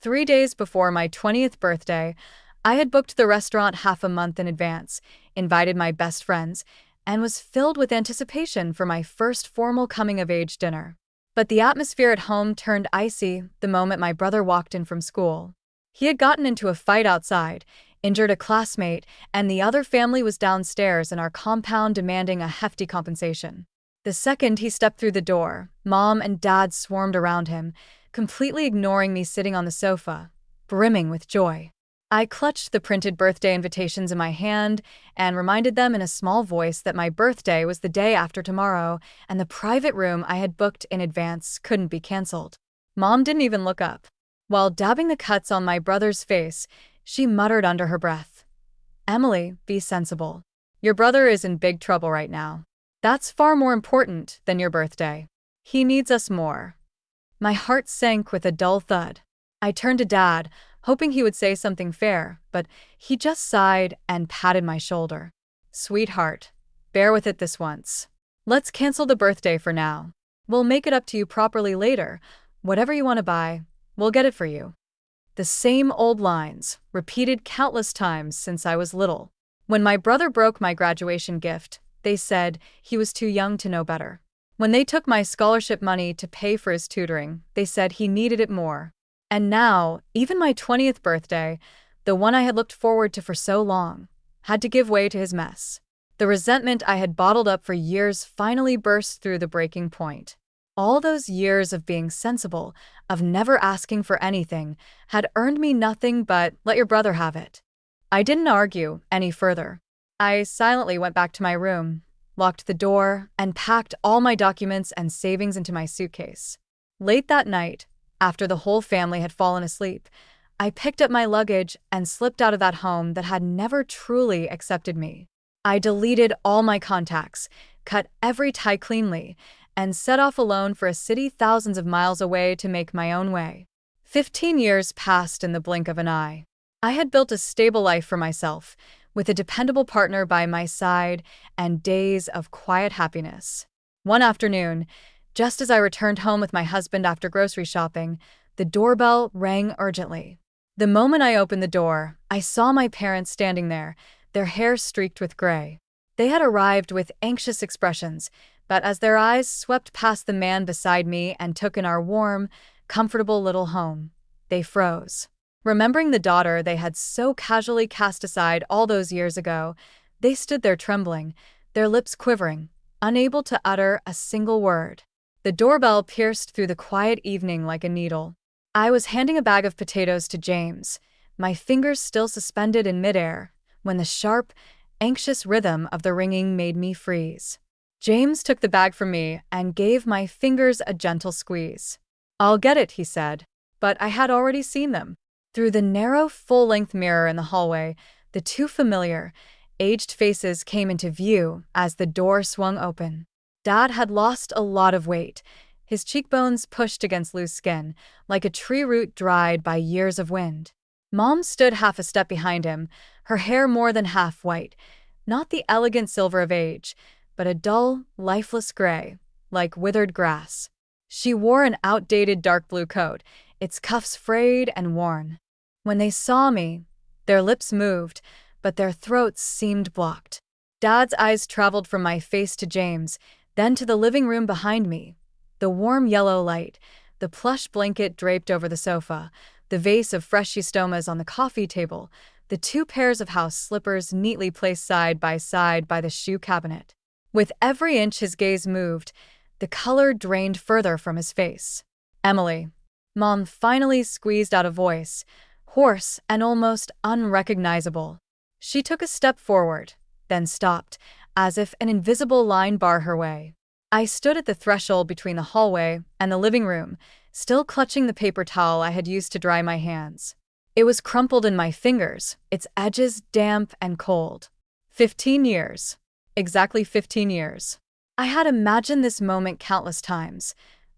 3 days before my 20th birthday, I had booked the restaurant half a month in advance, invited my best friends, and was filled with anticipation for my first formal coming-of-age dinner. But the atmosphere at home turned icy the moment my brother walked in from school. He had gotten into a fight outside, injured a classmate, and the other family was downstairs in our compound demanding a hefty compensation. The second he stepped through the door, Mom and Dad swarmed around him, completely ignoring me sitting on the sofa, brimming with joy. I clutched the printed birthday invitations in my hand and reminded them in a small voice that my birthday was the day after tomorrow and the private room I had booked in advance couldn't be canceled. Mom didn't even look up. While dabbing the cuts on my brother's face, she muttered under her breath, "Emily, be sensible. Your brother is in big trouble right now. That's far more important than your birthday. He needs us more." My heart sank with a dull thud. I turned to Dad, hoping he would say something fair, but he just sighed and patted my shoulder. "Sweetheart, bear with it this once. Let's cancel the birthday for now. We'll make it up to you properly later. Whatever you want to buy, we'll get it for you." The same old lines, repeated countless times since I was little. When my brother broke my graduation gift, they said he was too young to know better. When they took my scholarship money to pay for his tutoring, they said he needed it more. And now, even my 20th birthday, the one I had looked forward to for so long, had to give way to his mess. The resentment I had bottled up for years finally burst through the breaking point. All those years of being sensible, of never asking for anything, had earned me nothing but "let your brother have it." I didn't argue any further. I silently went back to my room, locked the door, and packed all my documents and savings into my suitcase. Late that night, after the whole family had fallen asleep, I picked up my luggage and slipped out of that home that had never truly accepted me. I deleted all my contacts, cut every tie cleanly, and set off alone for a city thousands of miles away to make my own way. 15 years passed in the blink of an eye. I had built a stable life for myself, with a dependable partner by my side and days of quiet happiness. One afternoon, just as I returned home with my husband after grocery shopping, the doorbell rang urgently. The moment I opened the door, I saw my parents standing there, their hair streaked with gray. They had arrived with anxious expressions, but as their eyes swept past the man beside me and took in our warm, comfortable little home, they froze. Remembering the daughter they had so casually cast aside all those years ago, they stood there trembling, their lips quivering, unable to utter a single word. The doorbell pierced through the quiet evening like a needle. I was handing a bag of potatoes to James, my fingers still suspended in midair, when the sharp, anxious rhythm of the ringing made me freeze. James took the bag from me and gave my fingers a gentle squeeze. "I'll get it," he said, but I had already seen them. Through the narrow, full-length mirror in the hallway, the two familiar, aged faces came into view as the door swung open. Dad had lost a lot of weight, his cheekbones pushed against loose skin, like a tree root dried by years of wind. Mom stood half a step behind him, her hair more than half white, not the elegant silver of age, but a dull, lifeless gray, like withered grass. She wore an outdated dark blue coat, its cuffs frayed and worn. When they saw me, their lips moved, but their throats seemed blocked. Dad's eyes traveled from my face to James, then to the living room behind me. The warm yellow light, the plush blanket draped over the sofa, the vase of fresh stomas on the coffee table, the two pairs of house slippers neatly placed side by the shoe cabinet. With every inch his gaze moved, the color drained further from his face. "Emily," Mom finally squeezed out a voice, hoarse and almost unrecognizable. She took a step forward, then stopped, as if an invisible line barred her way. I stood at the threshold between the hallway and the living room, still clutching the paper towel I had used to dry my hands. It was crumpled in my fingers, its edges damp and cold. 15 years. Exactly 15 years. I had imagined this moment countless times,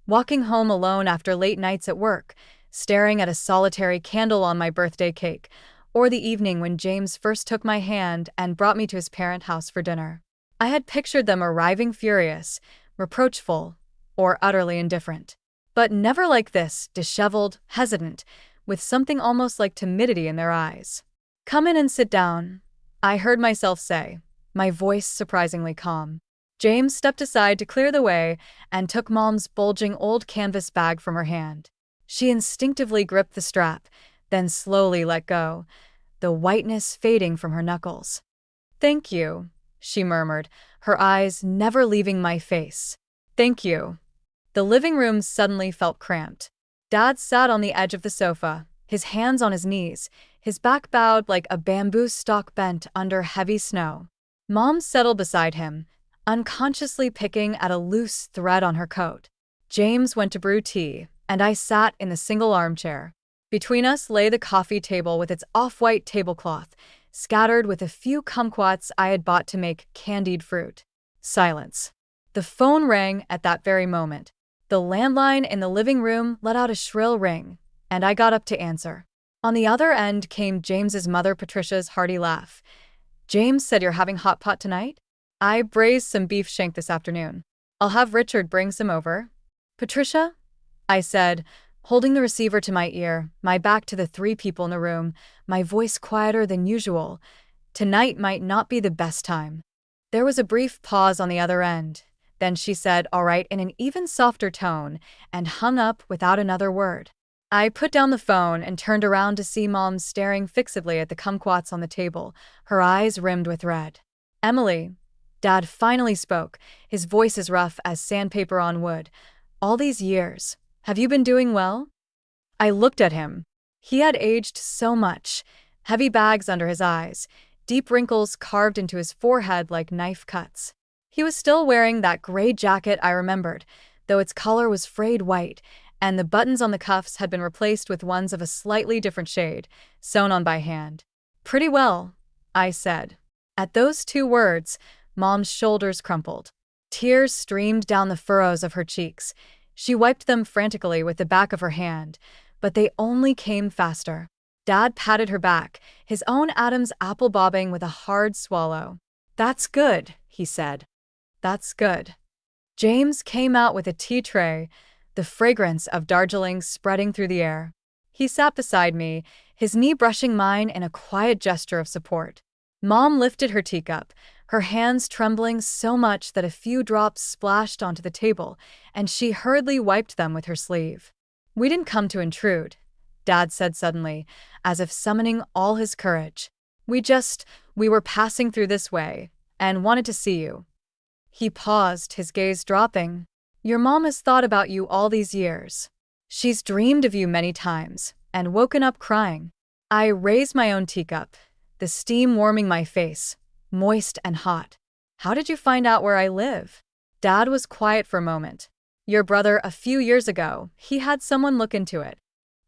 walking home alone after late nights at work, staring at a solitary candle on my birthday cake, or the evening when James first took my hand and brought me to his parent house for dinner. I had pictured them arriving furious, reproachful, or utterly indifferent. But never like this, disheveled, hesitant, with something almost like timidity in their eyes. "Come in and sit down," I heard myself say, my voice surprisingly calm. James stepped aside to clear the way and took Mom's bulging old canvas bag from her hand. She instinctively gripped the strap, then slowly let go, the whiteness fading from her knuckles. "Thank you," she murmured, her eyes never leaving my face. "Thank you." The living room suddenly felt cramped. Dad sat on the edge of the sofa, his hands on his knees, his back bowed like a bamboo stalk bent under heavy snow. Mom settled beside him, unconsciously picking at a loose thread on her coat. James went to brew tea, and I sat in the single armchair. Between us lay the coffee table with its off-white tablecloth, scattered with a few kumquats I had bought to make candied fruit. Silence. The phone rang at that very moment. The landline in the living room let out a shrill ring, and I got up to answer. On the other end came James's mother Patricia's hearty laugh. "James said you're having hot pot tonight?" "I braised some beef shank this afternoon. I'll have Richard bring some over." "Patricia?" I said, holding the receiver to my ear, my back to the three people in the room, my voice quieter than usual. Tonight might not be the best time. There was a brief pause on the other end. Then she said, "All right," in an even softer tone, and hung up without another word. I put down the phone and turned around to see Mom staring fixedly at the kumquats on the table, her eyes rimmed with red. "Emily," Dad finally spoke, his voice as rough as sandpaper on wood. "All these years, have you been doing well?" I looked at him. He had aged so much, heavy bags under his eyes, deep wrinkles carved into his forehead like knife cuts. He was still wearing that gray jacket I remembered, though its collar was frayed white, and the buttons on the cuffs had been replaced with ones of a slightly different shade, sewn on by hand. "Pretty well," I said. At those two words, Mom's shoulders crumpled. Tears streamed down the furrows of her cheeks. She wiped them frantically with the back of her hand, but they only came faster. Dad patted her back, his own Adam's apple bobbing with a hard swallow. "That's good," he said. "That's good." James came out with a tea tray, the fragrance of Darjeeling spreading through the air. He sat beside me, his knee brushing mine in a quiet gesture of support. Mom lifted her teacup, her hands trembling so much that a few drops splashed onto the table, and she hurriedly wiped them with her sleeve. "We didn't come to intrude," Dad said suddenly, as if summoning all his courage. We were passing through this way, and wanted to see you." He paused, his gaze dropping. "Your mom has thought about you all these years. She's dreamed of you many times, and woken up crying." I raised my own teacup, the steam warming my face, moist and hot. "How did you find out where I live?" Dad was quiet for a moment. "Your brother, a few years ago, he had someone look into it."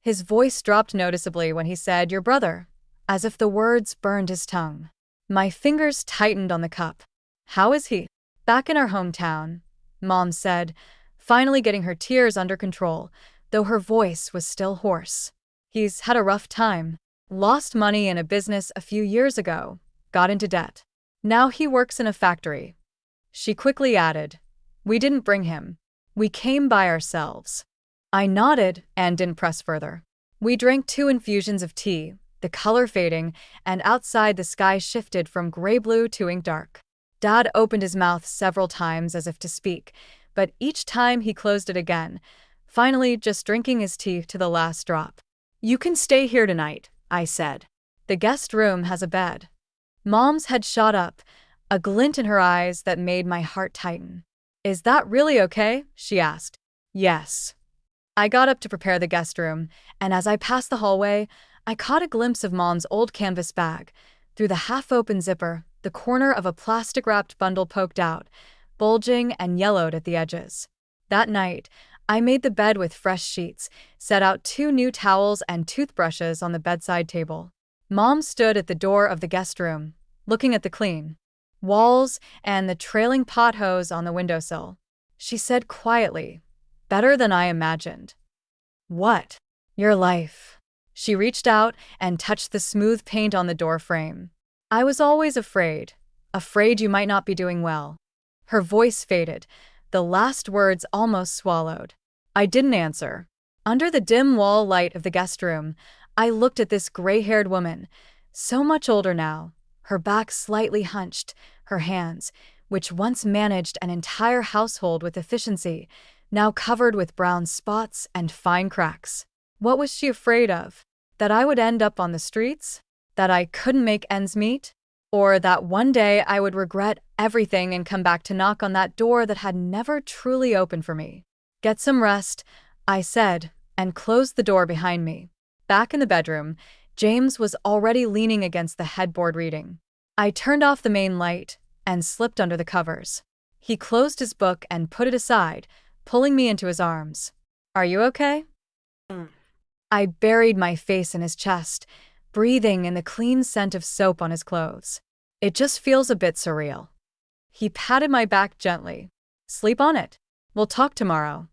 His voice dropped noticeably when he said, "Your brother," as if the words burned his tongue. My fingers tightened on the cup. "How is he?" "Back in our hometown," Mom said, finally getting her tears under control, though her voice was still hoarse. "He's had a rough time. Lost money in a business a few years ago, got into debt. Now he works in a factory." She quickly added, "We didn't bring him. We came by ourselves." I nodded and didn't press further. We drank 2 infusions of tea, the color fading, and outside the sky shifted from gray-blue to ink-dark. Dad opened his mouth several times as if to speak, but each time he closed it again, finally just drinking his tea to the last drop. "You can stay here tonight," I said. "The guest room has a bed." Mom's head shot up, a glint in her eyes that made my heart tighten. "Is that really okay?" she asked. "Yes." I got up to prepare the guest room, and as I passed the hallway, I caught a glimpse of Mom's old canvas bag. Through the half-open zipper, the corner of a plastic-wrapped bundle poked out, bulging and yellowed at the edges. That night, I made the bed with fresh sheets, set out 2 new towels and toothbrushes on the bedside table. Mom stood at the door of the guest room, looking at the clean walls and the trailing pot hose on the windowsill. She said quietly, "Better than I imagined." "What?" "Your life." She reached out and touched the smooth paint on the door frame. "I was always afraid you might not be doing well." Her voice faded, the last words almost swallowed. I didn't answer. Under the dim wall light of the guest room, I looked at this gray-haired woman, so much older now, her back slightly hunched, her hands, which once managed an entire household with efficiency, now covered with brown spots and fine cracks. What was she afraid of? That I would end up on the streets? That I couldn't make ends meet? Or that one day I would regret everything and come back to knock on that door that had never truly opened for me? Get some rest, I said, and closed the door behind me. Back in the bedroom, James was already leaning against the headboard reading. I turned off the main light and slipped under the covers. He closed his book and put it aside, pulling me into his arms. "Are you okay?" I buried my face in his chest, breathing in the clean scent of soap on his clothes. "It just feels a bit surreal." He patted my back gently. "Sleep on it. We'll talk tomorrow."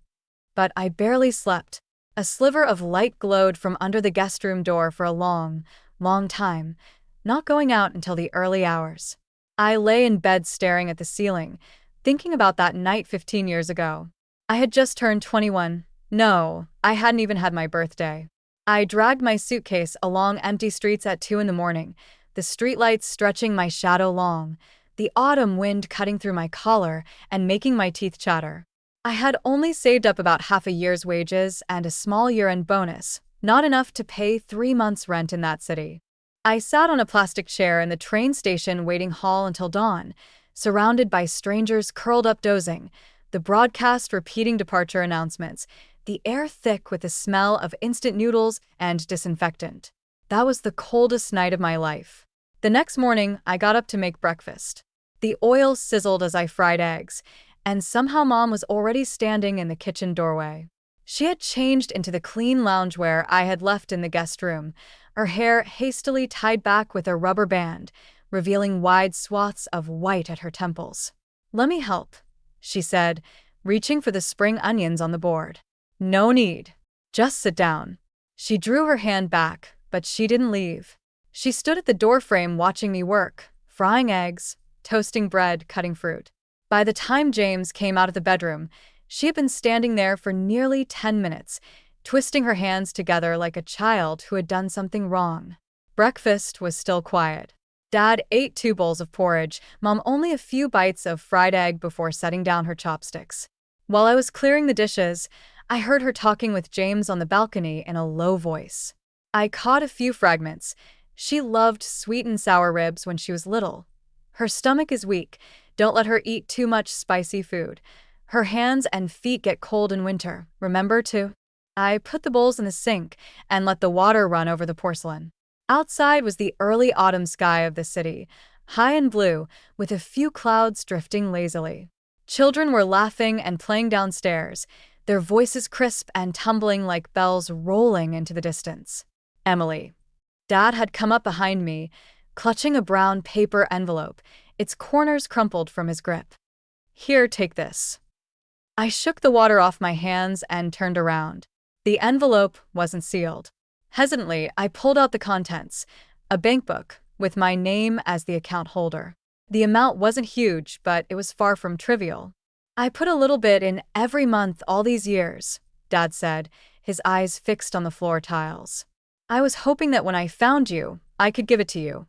But I barely slept. A sliver of light glowed from under the guest room door for a long, long time, not going out until the early hours. I lay in bed staring at the ceiling, thinking about that night 15 years ago. I had just turned 21. No, I hadn't even had my birthday. I dragged my suitcase along empty streets at 2 in the morning, the streetlights stretching my shadow long, the autumn wind cutting through my collar and making my teeth chatter. I had only saved up about half a year's wages and a small year-end bonus, not enough to pay 3 months' rent in that city. I sat on a plastic chair in the train station waiting hall until dawn, surrounded by strangers curled up dozing, the broadcast repeating departure announcements, the air thick with the smell of instant noodles and disinfectant. That was the coldest night of my life. The next morning, I got up to make breakfast. The oil sizzled as I fried eggs, and somehow Mom was already standing in the kitchen doorway. She had changed into the clean loungewear I had left in the guest room, her hair hastily tied back with a rubber band, revealing wide swaths of white at her temples. "Let me help," she said, reaching for the spring onions on the board. "No need. Just sit down." She drew her hand back, but she didn't leave. She stood at the doorframe watching me work, frying eggs, toasting bread, cutting fruit. By the time James came out of the bedroom, she had been standing there for nearly 10 minutes, twisting her hands together like a child who had done something wrong. Breakfast was still quiet. Dad ate 2 bowls of porridge, Mom only a few bites of fried egg before setting down her chopsticks. While I was clearing the dishes, I heard her talking with James on the balcony in a low voice. I caught a few fragments. She loved sweet and sour ribs when she was little. "Her stomach is weak. Don't let her eat too much spicy food. Her hands and feet get cold in winter. Remember to..." I put the bowls in the sink and let the water run over the porcelain. Outside was the early autumn sky of the city, high and blue, with a few clouds drifting lazily. Children were laughing and playing downstairs, their voices crisp and tumbling like bells rolling into the distance. "Emily." Dad had come up behind me, clutching a brown paper envelope, its corners crumpled from his grip. "Here, take this." I shook the water off my hands and turned around. The envelope wasn't sealed. Hesitantly, I pulled out the contents, a bank book, with my name as the account holder. The amount wasn't huge, but it was far from trivial. "I put a little bit in every month all these years," Dad said, his eyes fixed on the floor tiles. "I was hoping that when I found you, I could give it to you."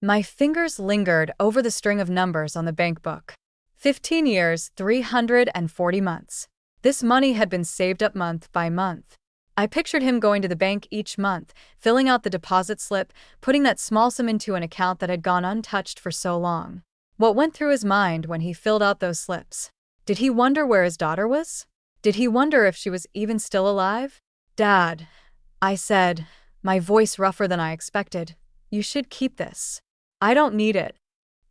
My fingers lingered over the string of numbers on the bank book. 15 years, 340 months. This money had been saved up month by month. I pictured him going to the bank each month, filling out the deposit slip, putting that small sum into an account that had gone untouched for so long. What went through his mind when he filled out those slips? Did he wonder where his daughter was? Did he wonder if she was even still alive? "Dad," I said, my voice rougher than I expected, "you should keep this." "I don't need it."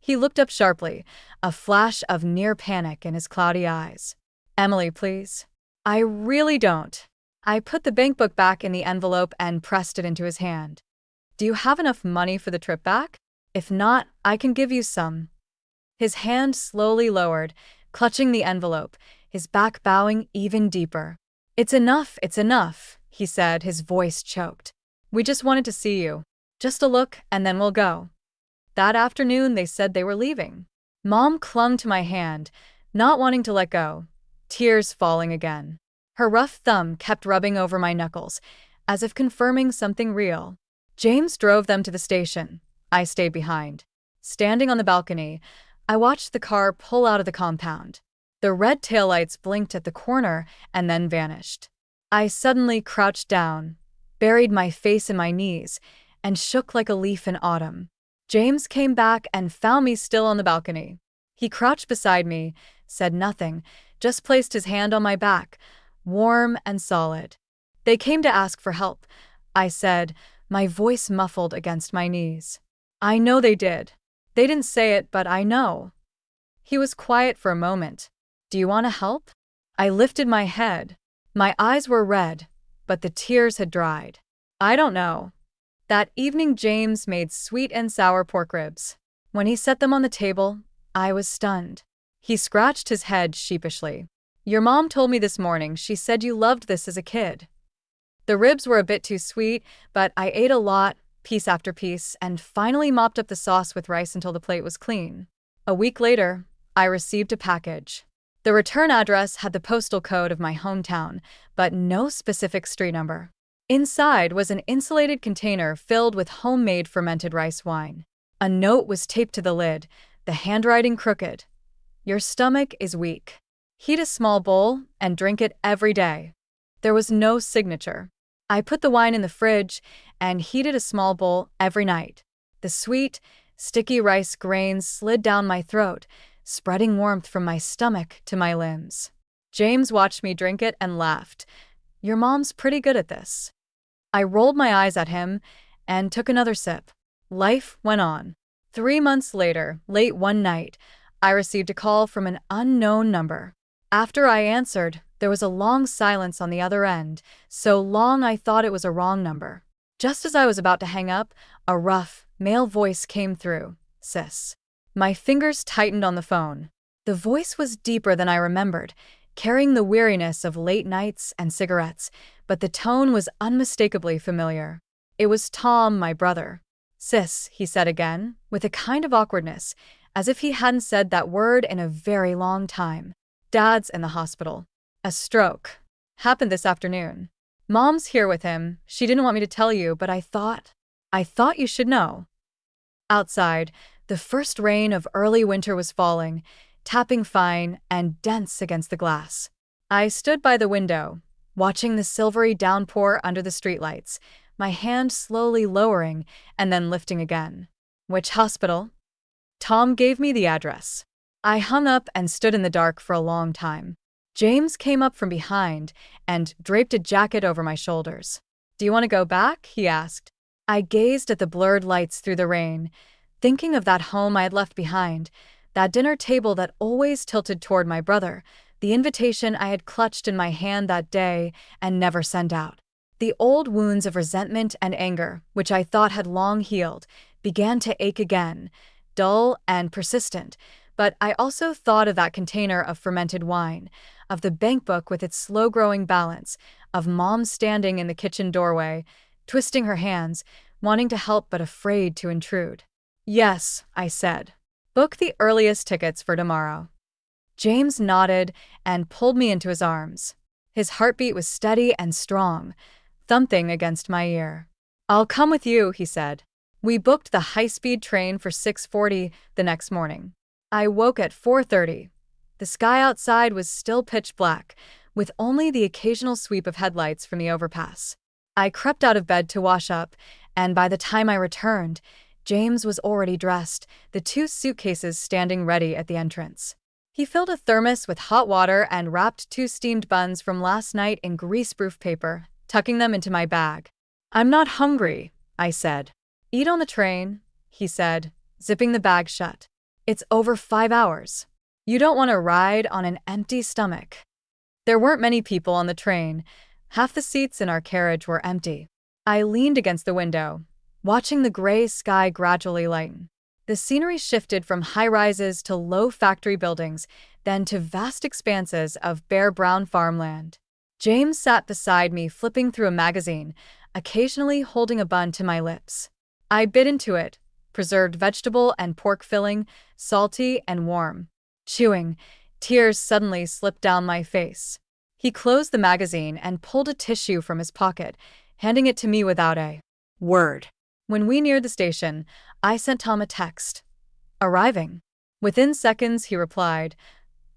He looked up sharply, a flash of near panic in his cloudy eyes. "Emily, please." "I really don't." I put the bank book back in the envelope and pressed it into his hand. "Do you have enough money for the trip back? If not, I can give you some." His hand slowly lowered, clutching the envelope, his back bowing even deeper. It's enough," he said, his voice choked. "We just wanted to see you. Just a look, and then we'll go." That afternoon, they said they were leaving. Mom clung to my hand, not wanting to let go, tears falling again. Her rough thumb kept rubbing over my knuckles, as if confirming something real. James drove them to the station. I stayed behind. Standing on the balcony, I watched the car pull out of the compound. The red taillights blinked at the corner and then vanished. I suddenly crouched down, buried my face in my knees, and shook like a leaf in autumn. James came back and found me still on the balcony. He crouched beside me, said nothing, just placed his hand on my back, warm and solid. "They came to ask for help," I said, my voice muffled against my knees. "I know they did. They didn't say it, but I know." He was quiet for a moment. "Do you want to help?" I lifted my head. My eyes were red, but the tears had dried. "I don't know." That evening James made sweet and sour pork ribs. When he set them on the table, I was stunned. He scratched his head sheepishly. "Your mom told me this morning she said you loved this as a kid." The ribs were a bit too sweet, but I ate a lot, piece after piece, and finally mopped up the sauce with rice until the plate was clean. A week later, I received a package. The return address had the postal code of my hometown, but no specific street number. Inside was an insulated container filled with homemade fermented rice wine. A note was taped to the lid, the handwriting crooked. "Your stomach is weak. Heat a small bowl and drink it every day." There was no signature. I put the wine in the fridge and heated a small bowl every night. The sweet, sticky rice grains slid down my throat, spreading warmth from my stomach to my limbs. James watched me drink it and laughed. "Your mom's pretty good at this." I rolled my eyes at him and took another sip. Life went on. 3 months later, late one night, I received a call from an unknown number. After I answered, there was a long silence on the other end, so long I thought it was a wrong number. Just as I was about to hang up, a rough, male voice came through. "Sis." My fingers tightened on the phone. The voice was deeper than I remembered, carrying the weariness of late nights and cigarettes, but the tone was unmistakably familiar. It was Tom, my brother. "Sis," he said again, with a kind of awkwardness, as if he hadn't said that word in a very long time. "Dad's in the hospital. A stroke. Happened this afternoon. Mom's here with him. She didn't want me to tell you, but I thought you should know." Outside, the first rain of early winter was falling, tapping fine and dense against the glass. I stood by the window, watching the silvery downpour under the streetlights, my hand slowly lowering and then lifting again. "Which hospital?" Tom gave me the address. I hung up and stood in the dark for a long time. James came up from behind and draped a jacket over my shoulders. "Do you want to go back?" he asked. I gazed at the blurred lights through the rain, thinking of that home I had left behind, that dinner table that always tilted toward my brother, the invitation I had clutched in my hand that day and never sent out. The old wounds of resentment and anger, which I thought had long healed, began to ache again, dull and persistent. But I also thought of that container of fermented wine, of the bank book with its slow-growing balance, of Mom standing in the kitchen doorway, twisting her hands, wanting to help but afraid to intrude. "Yes," I said. "Book the earliest tickets for tomorrow." James nodded and pulled me into his arms. His heartbeat was steady and strong, thumping against my ear. "I'll come with you," he said. We booked the high-speed train for 6:40 the next morning. I woke at 4:30. The sky outside was still pitch black, with only the occasional sweep of headlights from the overpass. I crept out of bed to wash up, and by the time I returned, James was already dressed, the 2 suitcases standing ready at the entrance. He filled a thermos with hot water and wrapped 2 steamed buns from last night in greaseproof paper, tucking them into my bag. "I'm not hungry," I said. "Eat on the train," he said, zipping the bag shut. "It's over 5 hours. You don't want to ride on an empty stomach." There weren't many people on the train. Half the seats in our carriage were empty. I leaned against the window, watching the gray sky gradually lighten. The scenery shifted from high-rises to low factory buildings, then to vast expanses of bare brown farmland. James sat beside me, flipping through a magazine, occasionally holding a bun to my lips. I bit into it, preserved vegetable and pork filling, salty and warm. Chewing, tears suddenly slipped down my face. He closed the magazine and pulled a tissue from his pocket, handing it to me without a word. When we neared the station, I sent Tom a text. Arriving. Within seconds, he replied,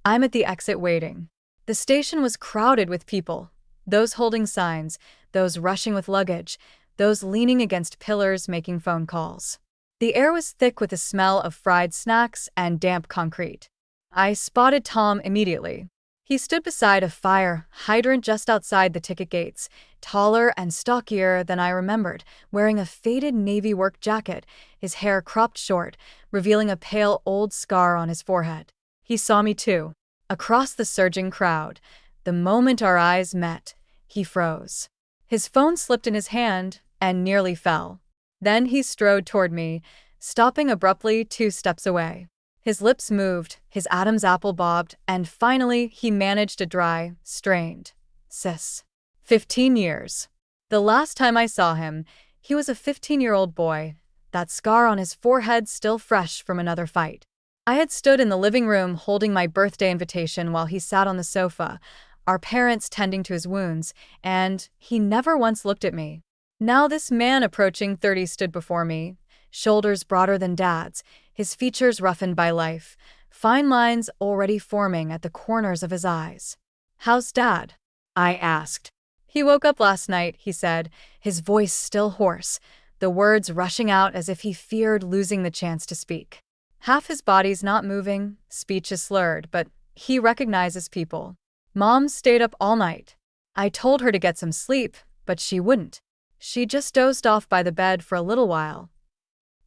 I'm at the exit waiting. The station was crowded with people, those holding signs, those rushing with luggage, those leaning against pillars making phone calls. The air was thick with the smell of fried snacks and damp concrete. I spotted Tom immediately. He stood beside a fire hydrant just outside the ticket gates, taller and stockier than I remembered, wearing a faded navy work jacket, his hair cropped short, revealing a pale old scar on his forehead. He saw me too. Across the surging crowd, the moment our eyes met, he froze. His phone slipped in his hand and nearly fell. Then he strode toward me, stopping abruptly 2 steps away. His lips moved, his Adam's apple bobbed, and finally he managed a dry, strained "Sis." 15 years. The last time I saw him, he was a 15-year-old boy, that scar on his forehead still fresh from another fight. I had stood in the living room holding my birthday invitation while he sat on the sofa, our parents tending to his wounds, and he never once looked at me. Now this man approaching 30 stood before me, shoulders broader than Dad's, his features roughened by life, fine lines already forming at the corners of his eyes. How's Dad? I asked. He woke up last night, he said, his voice still hoarse, the words rushing out as if he feared losing the chance to speak. Half his body's not moving, speech is slurred, but he recognizes people. Mom stayed up all night. I told her to get some sleep, but she wouldn't. She just dozed off by the bed for a little while.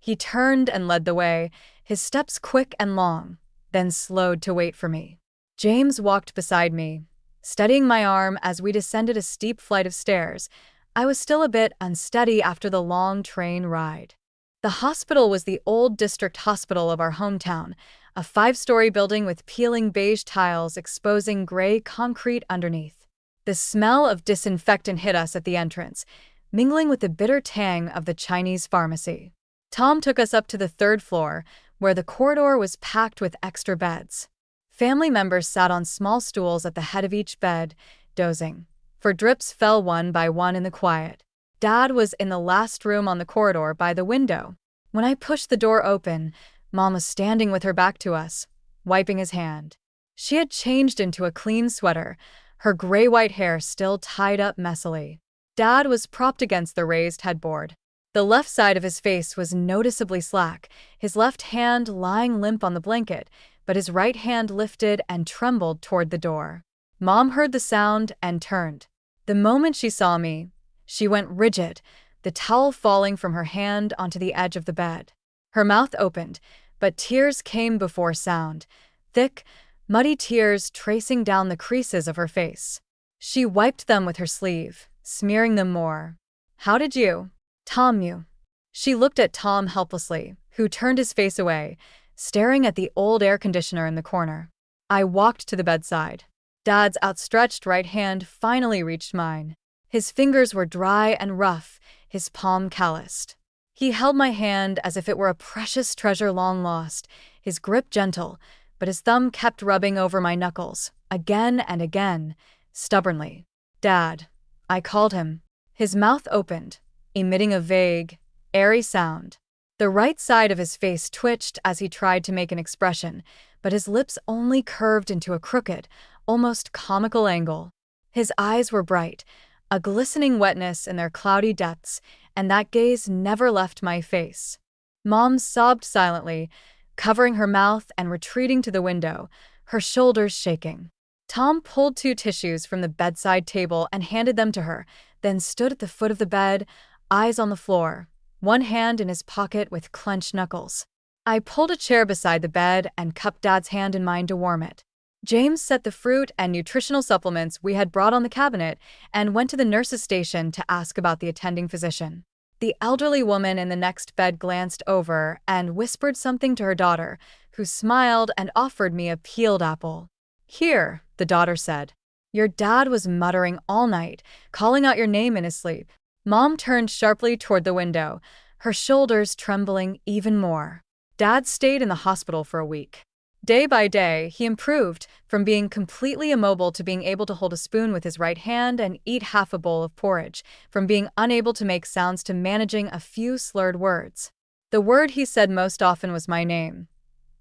He turned and led the way, his steps quick and long, then slowed to wait for me. James walked beside me, steadying my arm as we descended a steep flight of stairs. I was still a bit unsteady after the long train ride. The hospital was the old district hospital of our hometown, a 5-story building with peeling beige tiles exposing gray concrete underneath. The smell of disinfectant hit us at the entrance, mingling with the bitter tang of the Chinese pharmacy. Tom took us up to the 3rd floor, where the corridor was packed with extra beds. Family members sat on small stools at the head of each bed, dozing, for drips fell one by one in the quiet. Dad was in the last room on the corridor by the window. When I pushed the door open, Mom was standing with her back to us, wiping his hand. She had changed into a clean sweater, her gray-white hair still tied up messily. Dad was propped against the raised headboard. The left side of his face was noticeably slack, his left hand lying limp on the blanket, but his right hand lifted and trembled toward the door. Mom heard the sound and turned. The moment she saw me, she went rigid, the towel falling from her hand onto the edge of the bed. Her mouth opened, but tears came before sound, thick, muddy tears tracing down the creases of her face. She wiped them with her sleeve, smearing them more. How did you? Tom, you. She looked at Tom helplessly, who turned his face away, staring at the old air conditioner in the corner. I walked to the bedside. Dad's outstretched right hand finally reached mine. His fingers were dry and rough, his palm calloused. He held my hand as if it were a precious treasure long lost, his grip gentle, but his thumb kept rubbing over my knuckles, again and again, stubbornly. Dad, I called him. His mouth opened, emitting a vague, airy sound. The right side of his face twitched as he tried to make an expression, but his lips only curved into a crooked, almost comical angle. His eyes were bright, a glistening wetness in their cloudy depths, and that gaze never left my face. Mom sobbed silently, covering her mouth and retreating to the window, her shoulders shaking. Tom pulled 2 tissues from the bedside table and handed them to her, then stood at the foot of the bed, eyes on the floor, one hand in his pocket with clenched knuckles. I pulled a chair beside the bed and cupped Dad's hand in mine to warm it. James set the fruit and nutritional supplements we had brought on the cabinet and went to the nurse's station to ask about the attending physician. The elderly woman in the next bed glanced over and whispered something to her daughter, who smiled and offered me a peeled apple. Here, the daughter said. Your dad was muttering all night, calling out your name in his sleep. Mom turned sharply toward the window, her shoulders trembling even more. Dad stayed in the hospital for a week. Day by day, he improved, from being completely immobile to being able to hold a spoon with his right hand and eat half a bowl of porridge, from being unable to make sounds to managing a few slurred words. The word he said most often was my name.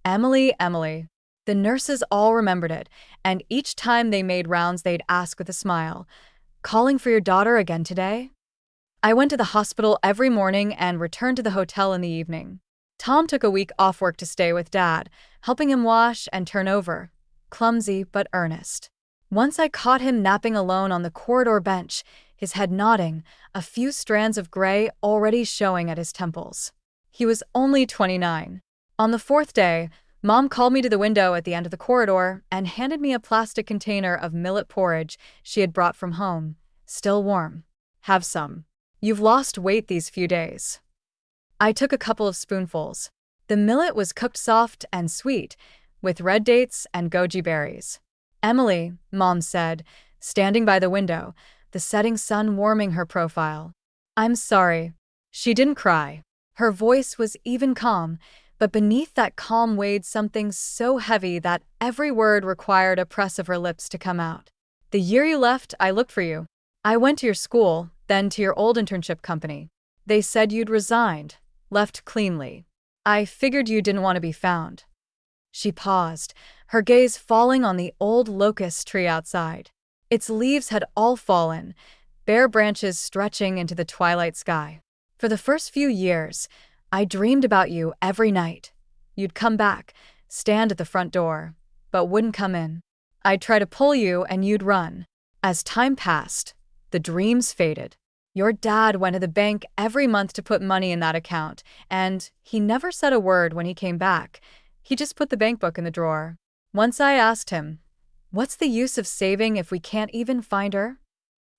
Emily, Emily. The nurses all remembered it, and each time they made rounds they'd ask with a smile, "Calling for your daughter again today?" I went to the hospital every morning and returned to the hotel in the evening. Tom took a week off work to stay with Dad, helping him wash and turn over, clumsy but earnest. Once I caught him napping alone on the corridor bench, his head nodding, a few strands of gray already showing at his temples. He was only 29. On the fourth day, Mom called me to the window at the end of the corridor and handed me a plastic container of millet porridge she had brought from home, still warm. "Have some. You've lost weight these few days." I took a couple of spoonfuls. The millet was cooked soft and sweet, with red dates and goji berries. "Emily," Mom said, standing by the window, the setting sun warming her profile. "I'm sorry." She didn't cry. Her voice was even calm, but beneath that calm weighed something so heavy that every word required a press of her lips to come out. "The year you left, I looked for you. I went to your school, then to your old internship company. They said you'd resigned, left cleanly. I figured you didn't want to be found." She paused, her gaze falling on the old locust tree outside. Its leaves had all fallen, bare branches stretching into the twilight sky. "For the first few years, I dreamed about you every night. You'd come back, stand at the front door, but wouldn't come in. I'd try to pull you and you'd run. As time passed, the dreams faded. Your dad went to the bank every month to put money in that account, and he never said a word when he came back. He just put the bank book in the drawer. Once I asked him, 'What's the use of saving if we can't even find her?'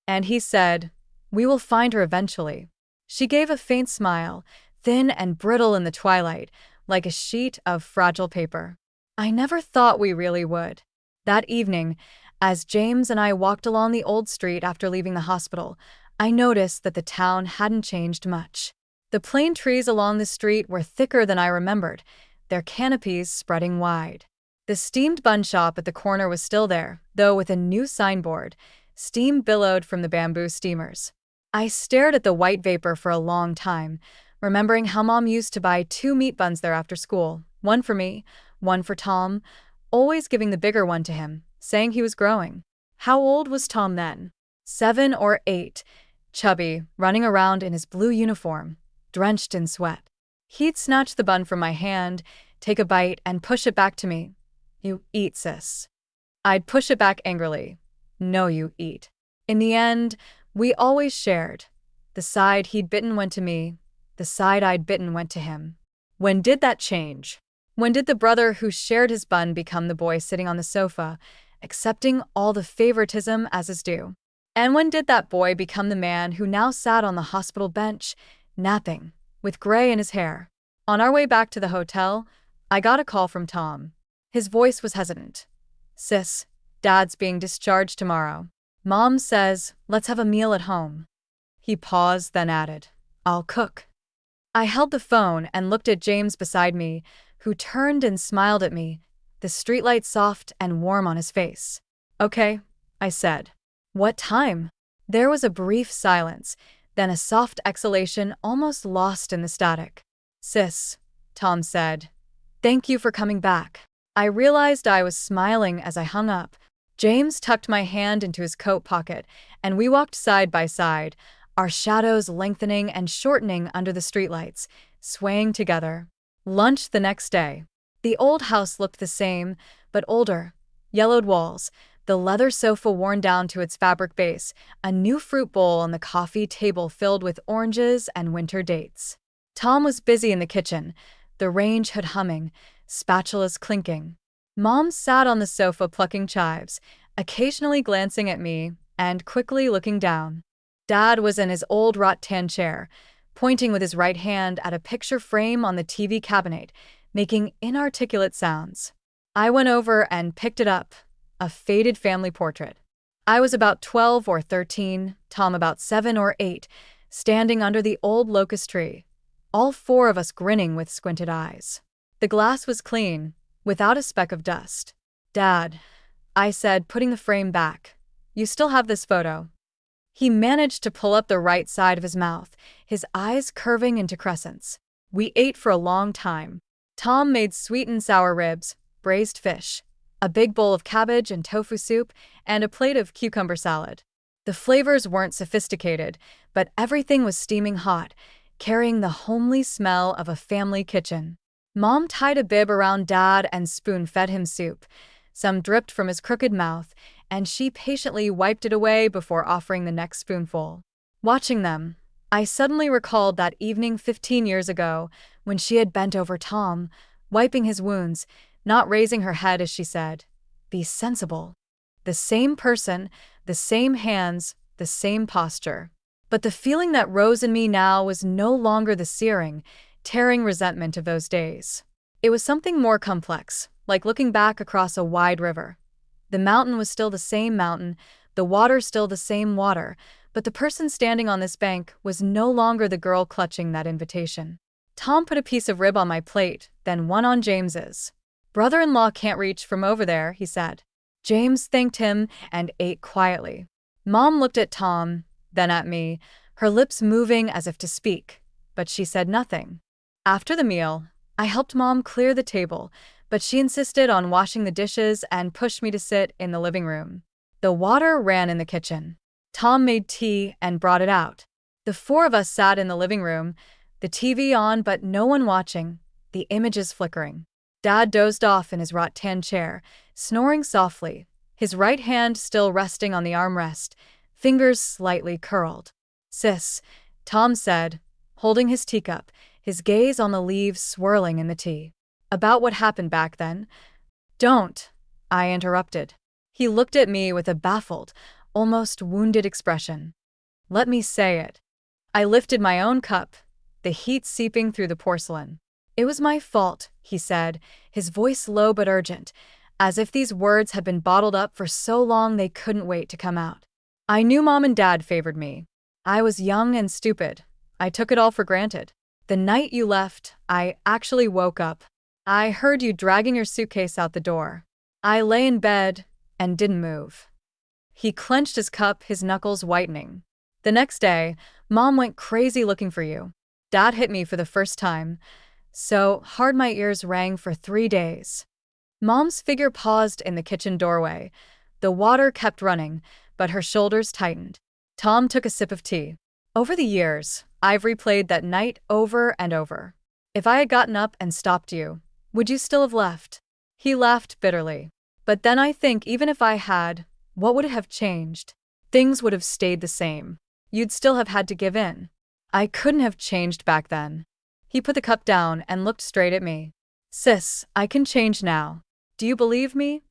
And he said, 'We will find her eventually.'" She gave a faint smile, thin and brittle in the twilight, like a sheet of fragile paper. "I never thought we really would." That evening, as James and I walked along the old street after leaving the hospital, I noticed that the town hadn't changed much. The plane trees along the street were thicker than I remembered, their canopies spreading wide. The steamed bun shop at the corner was still there, though with a new signboard. Steam billowed from the bamboo steamers. I stared at the white vapor for a long time, remembering how Mom used to buy 2 meat buns there after school, one for me, one for Tom, always giving the bigger one to him, saying he was growing. How old was Tom then? 7 or 8, chubby, running around in his blue uniform, drenched in sweat. He'd snatch the bun from my hand, take a bite, and push it back to me. "You eat, sis." I'd push it back angrily. "No, you eat." In the end, we always shared. The side he'd bitten went to me, the side I'd bitten went to him. When did that change? When did the brother who shared his bun become the boy sitting on the sofa, accepting all the favoritism as his due? And when did that boy become the man who now sat on the hospital bench, napping, with gray in his hair? On our way back to the hotel, I got a call from Tom. His voice was hesitant. "Sis, Dad's being discharged tomorrow. Mom says, let's have a meal at home." He paused, then added, "I'll cook." I held the phone and looked at James beside me, who turned and smiled at me, the streetlight soft and warm on his face. "Okay," I said. "What time?" There was a brief silence, then a soft exhalation almost lost in the static. "Sis," Tom said, "thank you for coming back." I realized I was smiling as I hung up. James tucked my hand into his coat pocket, and we walked side by side, our shadows lengthening and shortening under the streetlights, swaying together. Lunch the next day. The old house looked the same, but older. Yellowed walls, the leather sofa worn down to its fabric base, a new fruit bowl on the coffee table filled with oranges and winter dates. Tom was busy in the kitchen, the range hood humming, spatulas clinking. Mom sat on the sofa plucking chives, occasionally glancing at me and quickly looking down. Dad was in his old rattan chair, pointing with his right hand at a picture frame on the TV cabinet, making inarticulate sounds. I went over and picked it up, a faded family portrait. I was about 12 or 13, Tom about 7 or 8, standing under the old locust tree, all 4 of us grinning with squinted eyes. The glass was clean, without a speck of dust. "Dad," I said, putting the frame back, "you still have this photo?" He managed to pull up the right side of his mouth, his eyes curving into crescents. We ate for a long time. Tom made sweet and sour ribs, braised fish, a big bowl of cabbage and tofu soup, and a plate of cucumber salad. The flavors weren't sophisticated, but everything was steaming hot, carrying the homely smell of a family kitchen. Mom tied a bib around Dad and spoon-fed him soup. Some dripped from his crooked mouth, and she patiently wiped it away before offering the next spoonful. Watching them, I suddenly recalled that evening 15 years ago when she had bent over Tom, wiping his wounds, not raising her head as she said, "Be sensible." The same person, the same hands, the same posture. But the feeling that rose in me now was no longer the searing, tearing resentment of those days. It was something more complex, like looking back across a wide river. The mountain was still the same mountain, the water still the same water, but the person standing on this bank was no longer the girl clutching that invitation. Tom put a piece of rib on my plate, then one on James's. "Brother-in-law can't reach from over there," he said. James thanked him and ate quietly. Mom looked at Tom, then at me, her lips moving as if to speak, but she said nothing. After the meal, I helped Mom clear the table, but she insisted on washing the dishes and pushed me to sit in the living room. The water ran in the kitchen. Tom made tea and brought it out. The four of us sat in the living room, the TV on but no one watching, the images flickering. Dad dozed off in his rattan chair, snoring softly, his right hand still resting on the armrest, fingers slightly curled. "Sis," Tom said, holding his teacup, his gaze on the leaves swirling in the tea. "About what happened back then?" "Don't," I interrupted. He looked at me with a baffled, almost wounded expression. "Let me say it." I lifted my own cup, the heat seeping through the porcelain. "It was my fault," he said, his voice low but urgent, as if these words had been bottled up for so long they couldn't wait to come out. "I knew Mom and Dad favored me. I was young and stupid. I took it all for granted. The night you left, I actually woke up. I heard you dragging your suitcase out the door. I lay in bed and didn't move." He clenched his cup, his knuckles whitening. "The next day, Mom went crazy looking for you. Dad hit me for the first time, so hard my ears rang for 3 days." Mom's figure paused in the kitchen doorway. The water kept running, but her shoulders tightened. Tom took a sip of tea. "Over the years, I've replayed that night over and over. If I had gotten up and stopped you, would you still have left?" He laughed bitterly. "But then I think even if I had, what would it have changed? Things would have stayed the same. You'd still have had to give in. I couldn't have changed back then." He put the cup down and looked straight at me. "Sis, I can change now. Do you believe me?"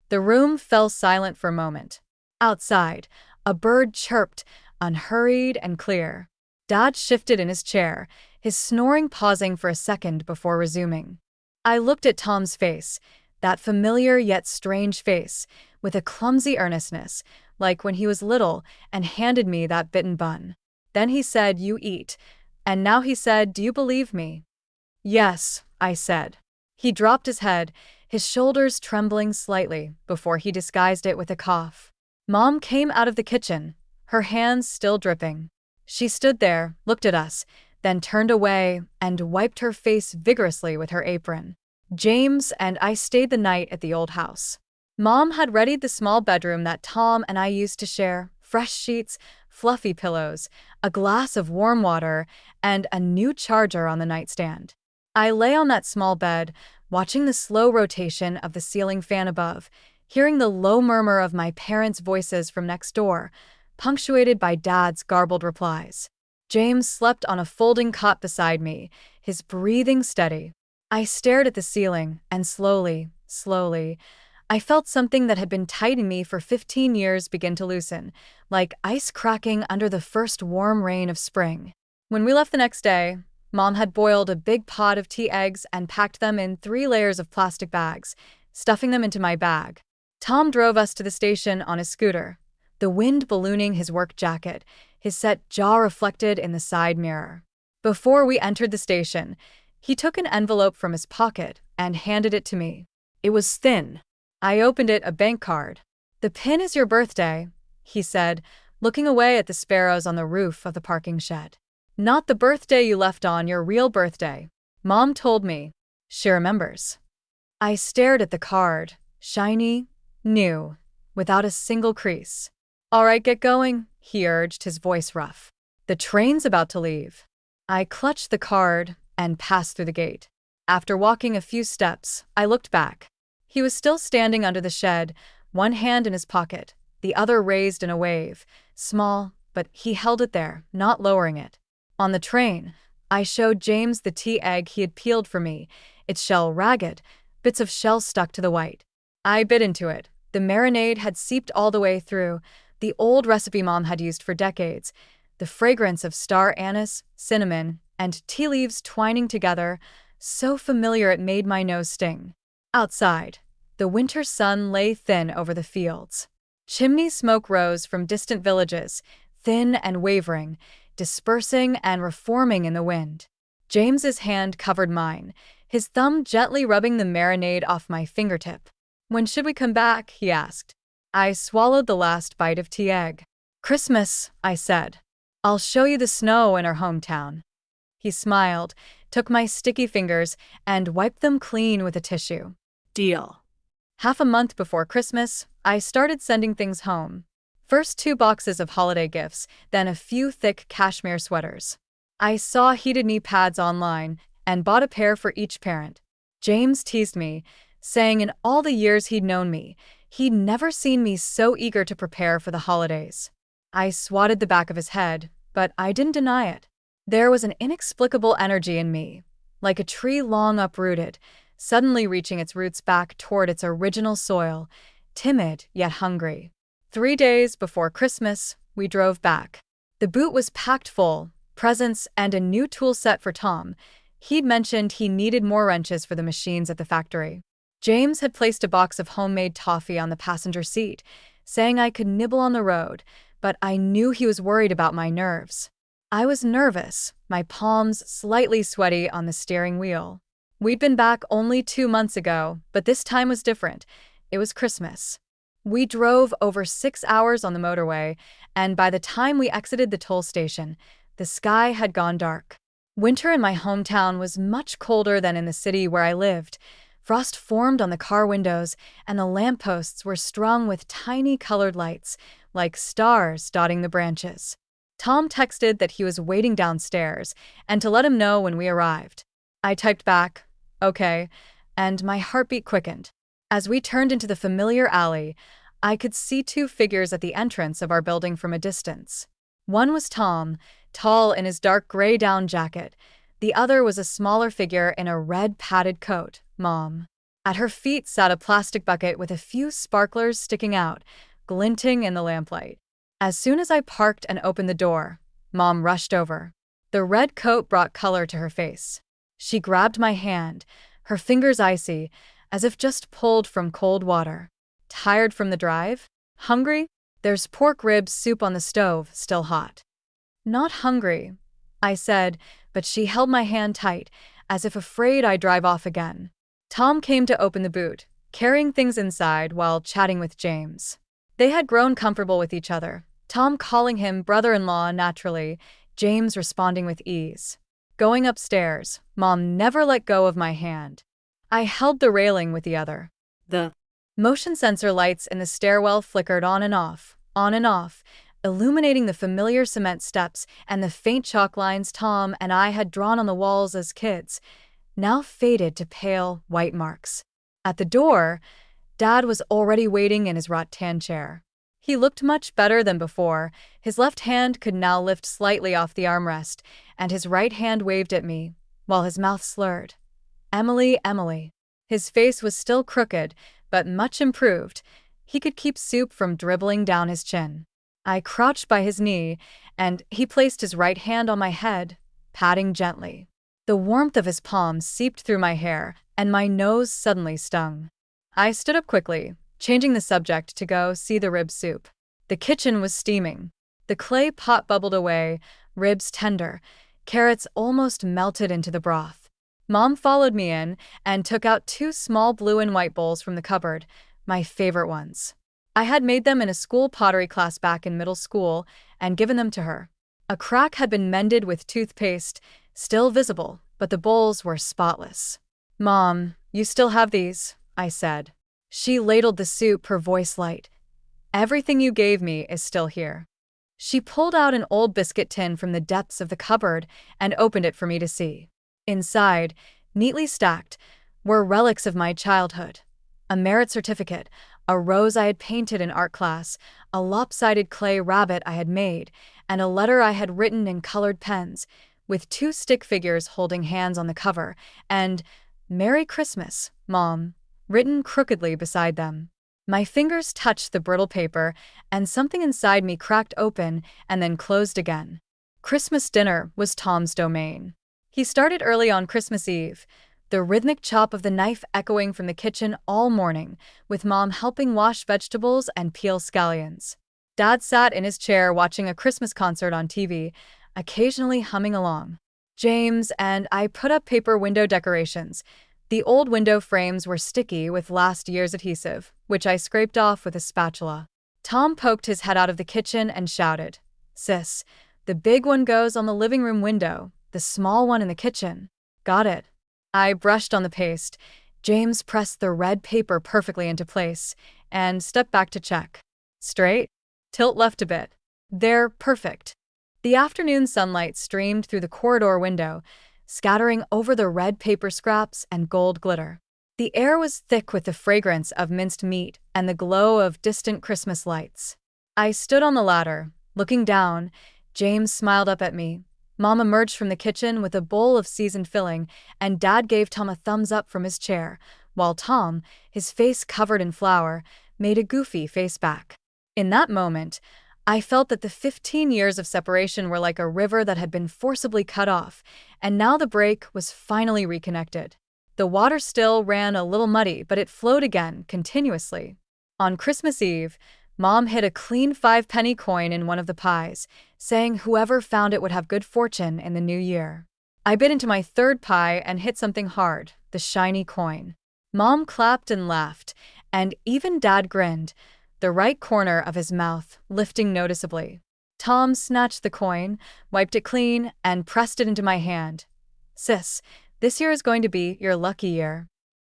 The room fell silent for a moment. Outside, a bird chirped, unhurried and clear. Dad shifted in his chair, his snoring pausing for a second before resuming. I looked at Tom's face, that familiar yet strange face, with a clumsy earnestness, like when he was little, and handed me that bitten bun. Then he said, "You eat." And now he said, "Do you believe me?" "Yes," I said. He dropped his head, his shoulders trembling slightly, before he disguised it with a cough. Mom came out of the kitchen, her hands still dripping. She stood there, looked at us, then turned away and wiped her face vigorously with her apron. James and I stayed the night at the old house. Mom had readied the small bedroom that Tom and I used to share, fresh sheets, fluffy pillows, a glass of warm water, and a new charger on the nightstand. I lay on that small bed, watching the slow rotation of the ceiling fan above, hearing the low murmur of my parents' voices from next door, punctuated by Dad's garbled replies. James slept on a folding cot beside me, his breathing steady. I stared at the ceiling, and slowly, I felt something that had been tight in me for 15 years begin to loosen, like ice cracking under the first warm rain of spring. When we left the next day, Mom had boiled a big pot of tea eggs and packed them in 3 layers of plastic bags, stuffing them into my bag. Tom drove us to the station on his scooter, the wind ballooning his work jacket, his set jaw reflected in the side mirror. Before we entered the station, he took an envelope from his pocket and handed it to me. It was thin. I opened it, a bank card. "The pin is your birthday," he said, looking away at the sparrows on the roof of the parking shed. "Not the birthday you left on, your real birthday. Mom told me. She remembers." I stared at the card, shiny, new, without a single crease. "All right, get going," he urged, his voice rough. "The train's about to leave." I clutched the card and passed through the gate. After walking a few steps, I looked back. He was still standing under the shed, one hand in his pocket, the other raised in a wave. Small, but he held it there, not lowering it. On the train, I showed James the tea egg he had peeled for me, its shell ragged, bits of shell stuck to the white. I bit into it. The marinade had seeped all the way through, the old recipe Mom had used for decades, the fragrance of star anise, cinnamon, and tea leaves twining together, so familiar it made my nose sting. Outside, the winter sun lay thin over the fields. Chimney smoke rose from distant villages, thin and wavering, dispersing and reforming in the wind. James's hand covered mine, his thumb gently rubbing the marinade off my fingertip. "When should we come back?" he asked. I swallowed the last bite of tea egg. "Christmas," I said. "I'll show you the snow in our hometown." He smiled, took my sticky fingers, and wiped them clean with a tissue. "Deal." Half a month before Christmas, I started sending things home. First 2 boxes of holiday gifts, then a few thick cashmere sweaters. I saw heated knee pads online and bought a pair for each parent. James teased me, saying in all the years he'd known me, he'd never seen me so eager to prepare for the holidays. I swatted the back of his head, but I didn't deny it. There was an inexplicable energy in me, like a tree long uprooted, suddenly reaching its roots back toward its original soil, timid yet hungry. 3 days before Christmas, we drove back. The boot was packed full, presents and a new tool set for Tom. He'd mentioned he needed more wrenches for the machines at the factory. James had placed a box of homemade toffee on the passenger seat, saying I could nibble on the road, but I knew he was worried about my nerves. I was nervous, my palms slightly sweaty on the steering wheel. We'd been back only 2 months ago, but this time was different. It was Christmas. We drove over 6 hours on the motorway, and by the time we exited the toll station, the sky had gone dark. Winter in my hometown was much colder than in the city where I lived. Frost formed on the car windows, and the lampposts were strung with tiny colored lights, like stars dotting the branches. Tom texted that he was waiting downstairs, and to let him know when we arrived. I typed back, "Okay," and my heartbeat quickened. As we turned into the familiar alley, I could see 2 figures at the entrance of our building from a distance. One was Tom, tall in his dark gray down jacket. The other was a smaller figure in a red padded coat, Mom. At her feet sat a plastic bucket with a few sparklers sticking out, glinting in the lamplight. As soon as I parked and opened the door, Mom rushed over. The red coat brought color to her face. She grabbed my hand, her fingers icy, as if just pulled from cold water. "Tired from the drive? Hungry? There's pork rib soup on the stove, still hot." "Not hungry," I said, but she held my hand tight, as if afraid I'd drive off again. Tom came to open the boot, carrying things inside while chatting with James. They had grown comfortable with each other, Tom calling him brother-in-law naturally, James responding with ease. Going upstairs, Mom never let go of my hand. I held the railing with the other. The motion sensor lights in the stairwell flickered on and off, illuminating the familiar cement steps and the faint chalk lines Tom and I had drawn on the walls as kids, now faded to pale, white marks. At the door, Dad was already waiting in his rattan chair. He looked much better than before. His left hand could now lift slightly off the armrest, and his right hand waved at me, while his mouth slurred. "Emily, Emily." His face was still crooked, but much improved. He could keep soup from dribbling down his chin. I crouched by his knee, and he placed his right hand on my head, patting gently. The warmth of his palm seeped through my hair, and my nose suddenly stung. I stood up quickly, changing the subject to go see the rib soup. The kitchen was steaming. The clay pot bubbled away, ribs tender, carrots almost melted into the broth. Mom followed me in and took out two small blue and white bowls from the cupboard, my favorite ones. I had made them in a school pottery class back in middle school and given them to her. A crack had been mended with toothpaste, still visible, but the bowls were spotless. "Mom, you still have these," I said. She ladled the soup, her voice light. "Everything you gave me is still here." She pulled out an old biscuit tin from the depths of the cupboard and opened it for me to see. Inside, neatly stacked, were relics of my childhood. A merit certificate, a rose I had painted in art class, a lopsided clay rabbit I had made, and a letter I had written in colored pens, with two stick figures holding hands on the cover, and "Merry Christmas, Mom," written crookedly beside them. My fingers touched the brittle paper, and something inside me cracked open and then closed again. Christmas dinner was Tom's domain. He started early on Christmas Eve, the rhythmic chop of the knife echoing from the kitchen all morning, with Mom helping wash vegetables and peel scallions. Dad sat in his chair watching a Christmas concert on TV, occasionally humming along. James and I put up paper window decorations. The old window frames were sticky with last year's adhesive, which I scraped off with a spatula. Tom poked his head out of the kitchen and shouted, "Sis, the big one goes on the living room window, the small one in the kitchen." "Got it." I brushed on the paste. James pressed the red paper perfectly into place and stepped back to check. "Straight? Tilt left a bit." "They're perfect." The afternoon sunlight streamed through the corridor window, scattering over the red paper scraps and gold glitter. The air was thick with the fragrance of minced meat and the glow of distant Christmas lights. I stood on the ladder, looking down. James smiled up at me. Mom emerged from the kitchen with a bowl of seasoned filling, and Dad gave Tom a thumbs up from his chair, while Tom, his face covered in flour, made a goofy face back. In that moment, I felt that the 15 years of separation were like a river that had been forcibly cut off, and now the break was finally reconnected. The water still ran a little muddy, but it flowed again, continuously. On Christmas Eve, Mom hid a clean 5-penny coin in one of the pies, saying whoever found it would have good fortune in the new year. I bit into my third pie and hit something hard, the shiny coin. Mom clapped and laughed, and even Dad grinned, the right corner of his mouth lifting noticeably. Tom snatched the coin, wiped it clean, and pressed it into my hand. "Sis, this year is going to be your lucky year."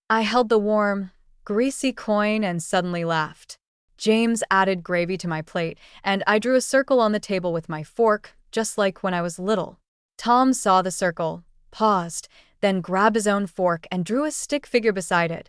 I held the warm, greasy coin and suddenly laughed. James added gravy to my plate, and I drew a circle on the table with my fork, just like when I was little. Tom saw the circle, paused, then grabbed his own fork and drew a stick figure beside it.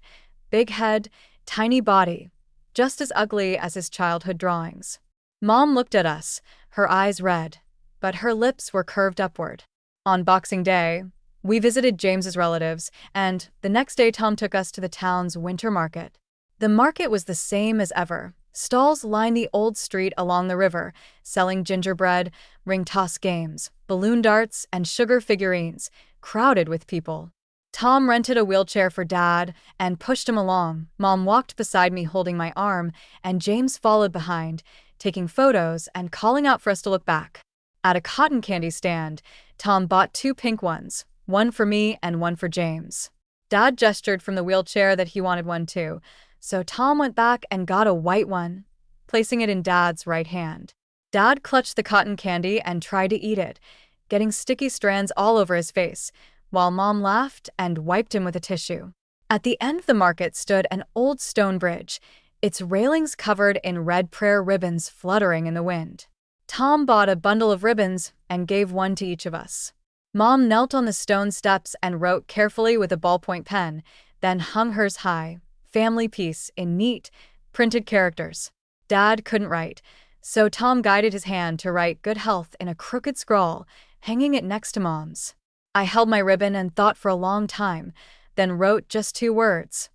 Big head, tiny body, just as ugly as his childhood drawings. Mom looked at us, her eyes red, but her lips were curved upward. On Boxing Day, we visited James's relatives, and the next day Tom took us to the town's winter market. The market was the same as ever. Stalls lined the old street along the river, selling gingerbread, ring-toss games, balloon darts, and sugar figurines, crowded with people. Tom rented a wheelchair for Dad and pushed him along. Mom walked beside me holding my arm, and James followed behind, taking photos and calling out for us to look back. At a cotton candy stand, Tom bought 2 pink ones, one for me and one for James. Dad gestured from the wheelchair that he wanted one too, so Tom went back and got a white one, placing it in Dad's right hand. Dad clutched the cotton candy and tried to eat it, getting sticky strands all over his face, while Mom laughed and wiped him with a tissue. At the end of the market stood an old stone bridge, its railings covered in red prayer ribbons fluttering in the wind. Tom bought a bundle of ribbons and gave one to each of us. Mom knelt on the stone steps and wrote carefully with a ballpoint pen, then hung hers high, "Family Peace," in neat, printed characters. Dad couldn't write, so Tom guided his hand to write "Good Health" in a crooked scrawl, hanging it next to Mom's. I held my ribbon and thought for a long time, then wrote just 2 words: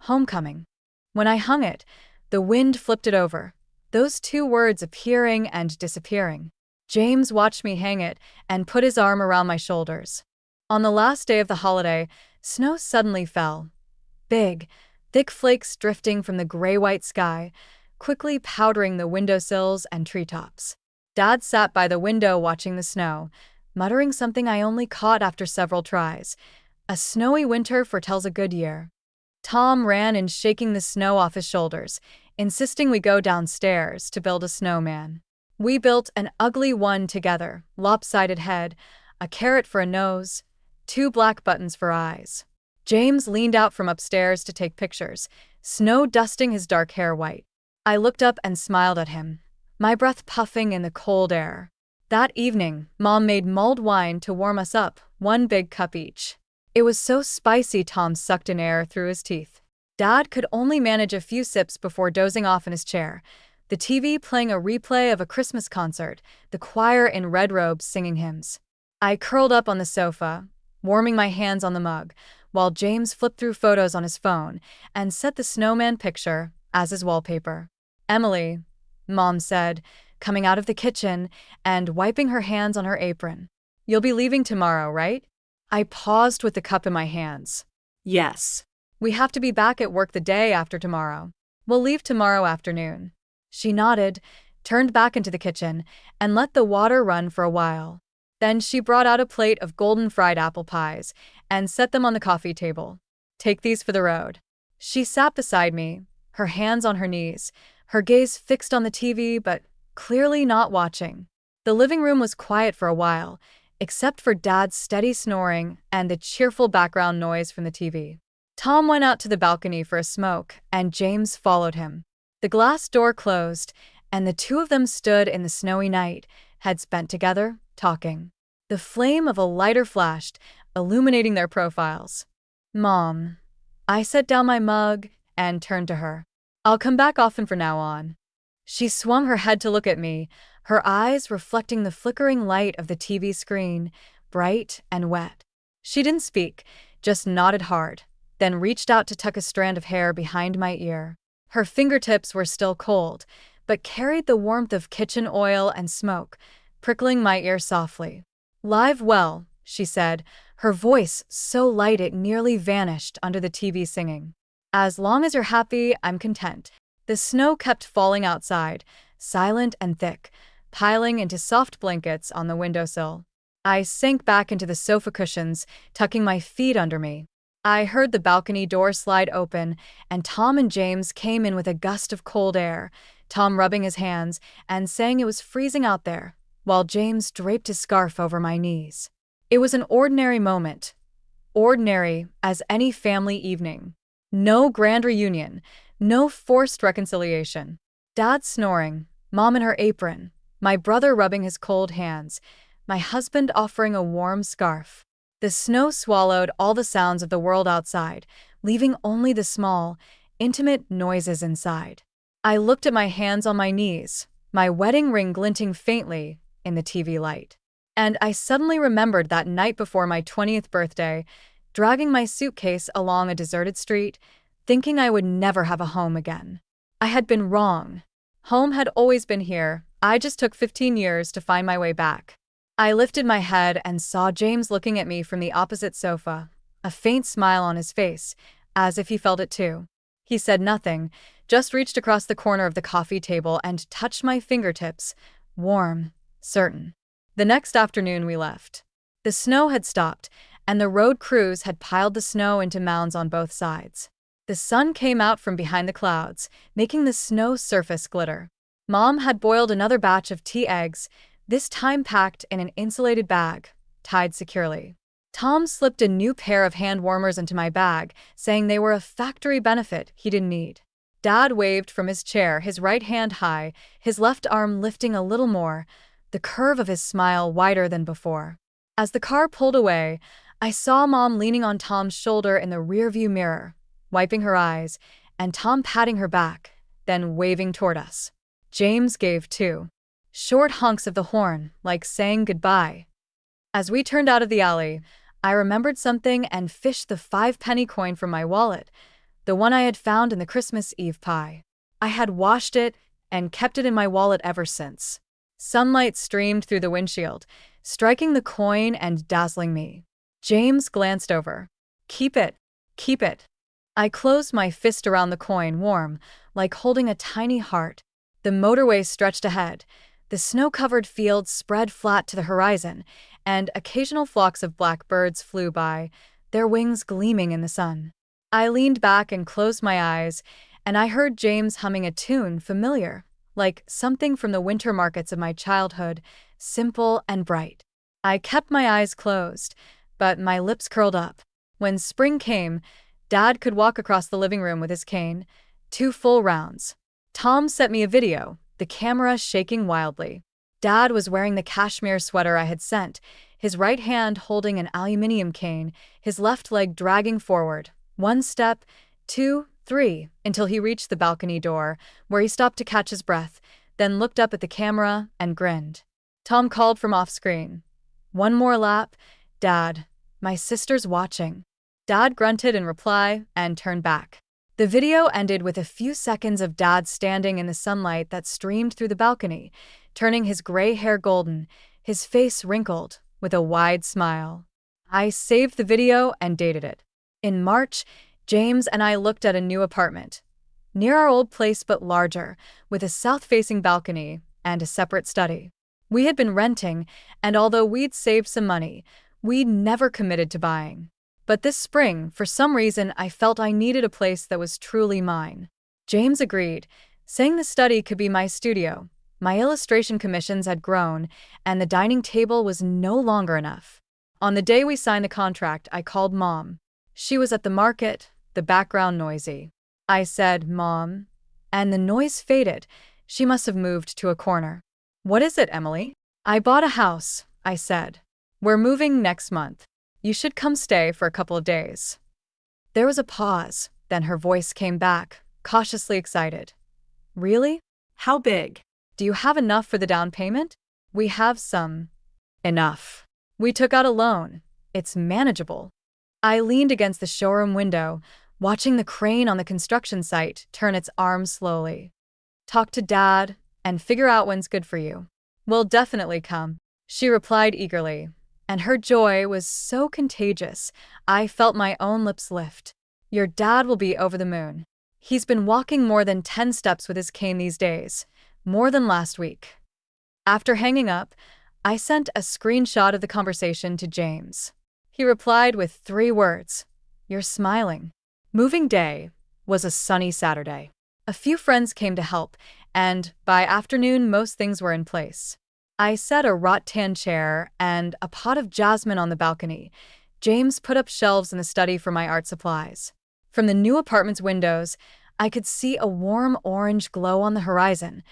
"Homecoming." When I hung it, the wind flipped it over, those 2 words appearing and disappearing. James watched me hang it and put his arm around my shoulders. On the last day of the holiday, snow suddenly fell. Big, thick flakes drifting from the gray-white sky, quickly powdering the windowsills and treetops. Dad sat by the window watching the snow, muttering something I only caught after several tries. A snowy winter foretells a good year. Tom ran in, shaking the snow off his shoulders, insisting we go downstairs to build a snowman. We built an ugly one together, lopsided head, a carrot for a nose, two black buttons for eyes. James leaned out from upstairs to take pictures, snow dusting his dark hair white. I looked up and smiled at him, my breath puffing in the cold air. That evening, Mom made mulled wine to warm us up, one big cup each. It was so spicy Tom sucked in air through his teeth. Dad could only manage a few sips before dozing off in his chair, the TV playing a replay of a Christmas concert, the choir in red robes singing hymns. I curled up on the sofa, warming my hands on the mug, while James flipped through photos on his phone and set the snowman picture as his wallpaper. "Emily," Mom said, coming out of the kitchen and wiping her hands on her apron. "You'll be leaving tomorrow, right?" I paused with the cup in my hands. "Yes. We have to be back at work the day after tomorrow. We'll leave tomorrow afternoon." She nodded, turned back into the kitchen, and let the water run for a while. Then she brought out a plate of golden fried apple pies and set them on the coffee table. "Take these for the road." She sat beside me, her hands on her knees, her gaze fixed on the TV but clearly not watching. The living room was quiet for a while, except for Dad's steady snoring and the cheerful background noise from the TV. Tom went out to the balcony for a smoke, and James followed him. The glass door closed, and the two of them stood in the snowy night, heads bent together, talking. The flame of a lighter flashed, illuminating their profiles. "Mom." I set down my mug and turned to her. "I'll come back often from now on." She swung her head to look at me, her eyes reflecting the flickering light of the TV screen, bright and wet. She didn't speak, just nodded hard, then reached out to tuck a strand of hair behind my ear. Her fingertips were still cold, but carried the warmth of kitchen oil and smoke, prickling my ear softly. "Live well," she said, her voice so light it nearly vanished under the TV singing. "As long as you're happy, I'm content." The snow kept falling outside, silent and thick, piling into soft blankets on the windowsill. I sank back into the sofa cushions, tucking my feet under me. I heard the balcony door slide open, and Tom and James came in with a gust of cold air, Tom rubbing his hands and saying it was freezing out there, while James draped his scarf over my knees. It was an ordinary moment. Ordinary as any family evening. No grand reunion, no forced reconciliation. Dad snoring, Mom in her apron, my brother rubbing his cold hands, my husband offering a warm scarf. The snow swallowed all the sounds of the world outside, leaving only the small, intimate noises inside. I looked at my hands on my knees, my wedding ring glinting faintly in the TV light. And I suddenly remembered that night before my 20th birthday, dragging my suitcase along a deserted street, thinking I would never have a home again. I had been wrong. Home had always been here, I just took 15 years to find my way back. I lifted my head and saw James looking at me from the opposite sofa, a faint smile on his face, as if he felt it too. He said nothing, just reached across the corner of the coffee table and touched my fingertips, warm, certain. The next afternoon we left. The snow had stopped, and the road crews had piled the snow into mounds on both sides. The sun came out from behind the clouds, making the snow surface glitter. Mom had boiled another batch of tea eggs, this time packed in an insulated bag, tied securely. Tom slipped a new pair of hand warmers into my bag, saying they were a factory benefit he didn't need. Dad waved from his chair, his right hand high, his left arm lifting a little more, the curve of his smile wider than before. As the car pulled away, I saw Mom leaning on Tom's shoulder in the rearview mirror, wiping her eyes, and Tom patting her back, then waving toward us. James gave too. Short honks of the horn, like saying goodbye. As we turned out of the alley, I remembered something and fished the 5-penny coin from my wallet, the one I had found in the Christmas Eve pie. I had washed it and kept it in my wallet ever since. Sunlight streamed through the windshield, striking the coin and dazzling me. James glanced over. "Keep it. Keep it." I closed my fist around the coin, warm, like holding a tiny heart. The motorway stretched ahead. The snow-covered fields spread flat to the horizon, and occasional flocks of blackbirds flew by, their wings gleaming in the sun. I leaned back and closed my eyes, and I heard James humming a tune familiar, like something from the winter markets of my childhood, simple and bright. I kept my eyes closed, but my lips curled up. When spring came, Dad could walk across the living room with his cane, 2 full rounds. Tom sent me a video, the camera shaking wildly. Dad was wearing the cashmere sweater I had sent, his right hand holding an aluminium cane, his left leg dragging forward. 1 step, 2, 3, until he reached the balcony door, where he stopped to catch his breath, then looked up at the camera and grinned. Tom called from off-screen. "One more lap, Dad. My sister's watching." Dad grunted in reply and turned back. The video ended with a few seconds of Dad standing in the sunlight that streamed through the balcony, turning his gray hair golden, his face wrinkled, with a wide smile. I saved the video and dated it. In March, James and I looked at a new apartment, near our old place but larger, with a south-facing balcony and a separate study. We had been renting, and although we'd saved some money, we'd never committed to buying. But this spring, for some reason, I felt I needed a place that was truly mine. James agreed, saying the study could be my studio. My illustration commissions had grown, and the dining table was no longer enough. On the day we signed the contract, I called Mom. She was at the market, the background noisy. I said, "Mom," and the noise faded. She must have moved to a corner. "What is it, Emily?" "I bought a house," I said. "We're moving next month. You should come stay for a couple of days." There was a pause, then her voice came back, cautiously excited. "Really? How big? Do you have enough for the down payment?" "We have some. Enough. We took out a loan. It's manageable." I leaned against the showroom window, watching the crane on the construction site turn its arms slowly. "Talk to Dad and figure out when's good for you." "We'll definitely come," she replied eagerly, and her joy was so contagious, I felt my own lips lift. "Your dad will be over the moon. He's been walking more than 10 steps with his cane these days, more than last week." After hanging up, I sent a screenshot of the conversation to James. He replied with 3 words, "You're smiling." Moving day was a sunny Saturday. A few friends came to help, and by afternoon most things were in place. I set a rattan chair and a pot of jasmine on the balcony. James put up shelves in the study for my art supplies. From the new apartment's windows, I could see a warm orange glow on the horizon,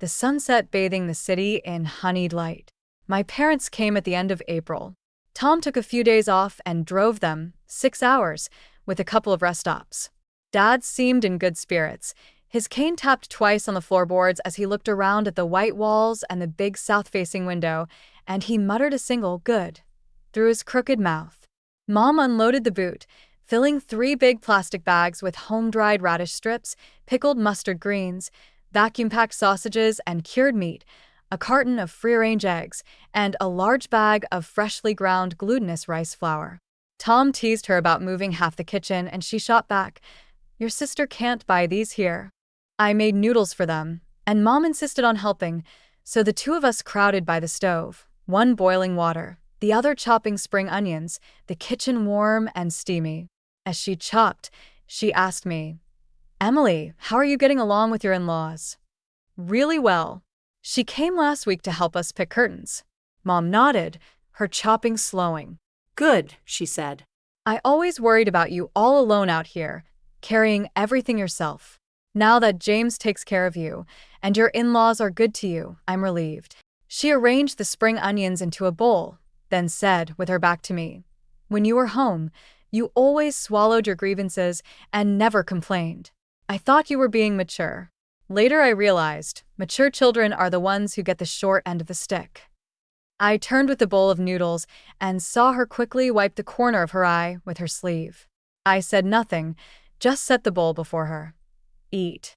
the sunset bathing the city in honeyed light. My parents came at the end of April. Tom took a few days off and drove them, 6 hours, with a couple of rest stops. Dad seemed in good spirits. His cane tapped twice on the floorboards as he looked around at the white walls and the big south-facing window, and he muttered a single "good" through his crooked mouth. Mom unloaded the boot, filling 3 big plastic bags with home-dried radish strips, pickled mustard greens, vacuum-packed sausages and cured meat, a carton of free-range eggs, and a large bag of freshly ground glutinous rice flour. Tom teased her about moving half the kitchen, and she shot back, "Your sister can't buy these here." I made noodles for them, and Mom insisted on helping, so the 2 of us crowded by the stove, one boiling water, the other chopping spring onions, the kitchen warm and steamy. As she chopped, she asked me, "Emily, how are you getting along with your in-laws?" "Really well. She came last week to help us pick curtains." Mom nodded, her chopping slowing. "Good," she said. "I always worried about you all alone out here, carrying everything yourself. Now that James takes care of you, and your in-laws are good to you, I'm relieved." She arranged the spring onions into a bowl, then said, with her back to me, "When you were home, you always swallowed your grievances and never complained. I thought you were being mature." Later I realized, mature children are the ones who get the short end of the stick. I turned with the bowl of noodles and saw her quickly wipe the corner of her eye with her sleeve. I said nothing, just set the bowl before her. "Eat."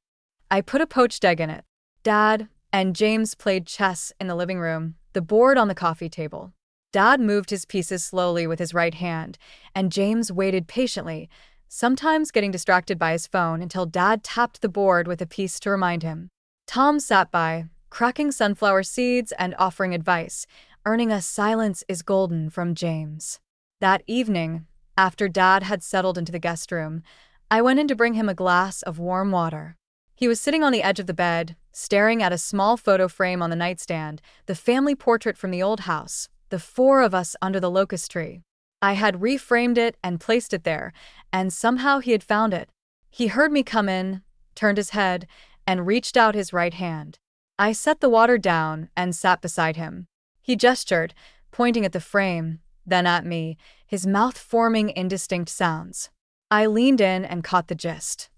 I put a poached egg in it. Dad and James played chess in the living room, the board on the coffee table. Dad moved his pieces slowly with his right hand, and James waited patiently, sometimes getting distracted by his phone until Dad tapped the board with a piece to remind him. Tom sat by, cracking sunflower seeds and offering advice, earning a "silence is golden" from James. That evening, After Dad had settled into the guest room, I went in to bring him a glass of warm water. He was sitting on the edge of the bed, staring at a small photo frame on the nightstand, the family portrait from the old house, the four of us under the locust tree. I had reframed it and placed it there, and somehow he had found it. He heard me come in, turned his head, and reached out his right hand. I set the water down and sat beside him. He gestured, pointing at the frame, then at me, his mouth forming indistinct sounds. I leaned in and caught the gist.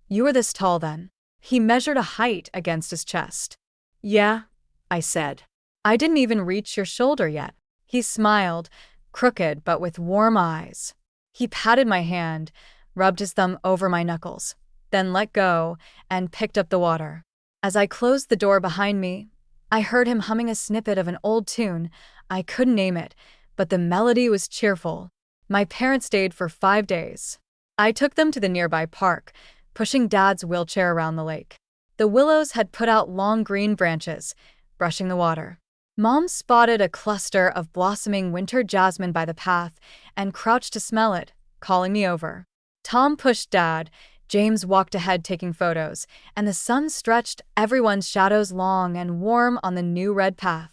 "You were this tall then?" He measured a height against his chest. "Yeah," I said. "I didn't even reach your shoulder yet." He smiled, crooked but with warm eyes. He patted my hand, rubbed his thumb over my knuckles, then let go and picked up the water. As I closed the door behind me, I heard him humming a snippet of an old tune. I couldn't name it, but the melody was cheerful. My parents stayed for 5 days. I took them to the nearby park, pushing Dad's wheelchair around the lake. The willows had put out long green branches, brushing the water. Mom spotted a cluster of blossoming winter jasmine by the path and crouched to smell it, calling me over. Tom pushed Dad, James walked ahead taking photos, and the sun stretched everyone's shadows long and warm on the new red path.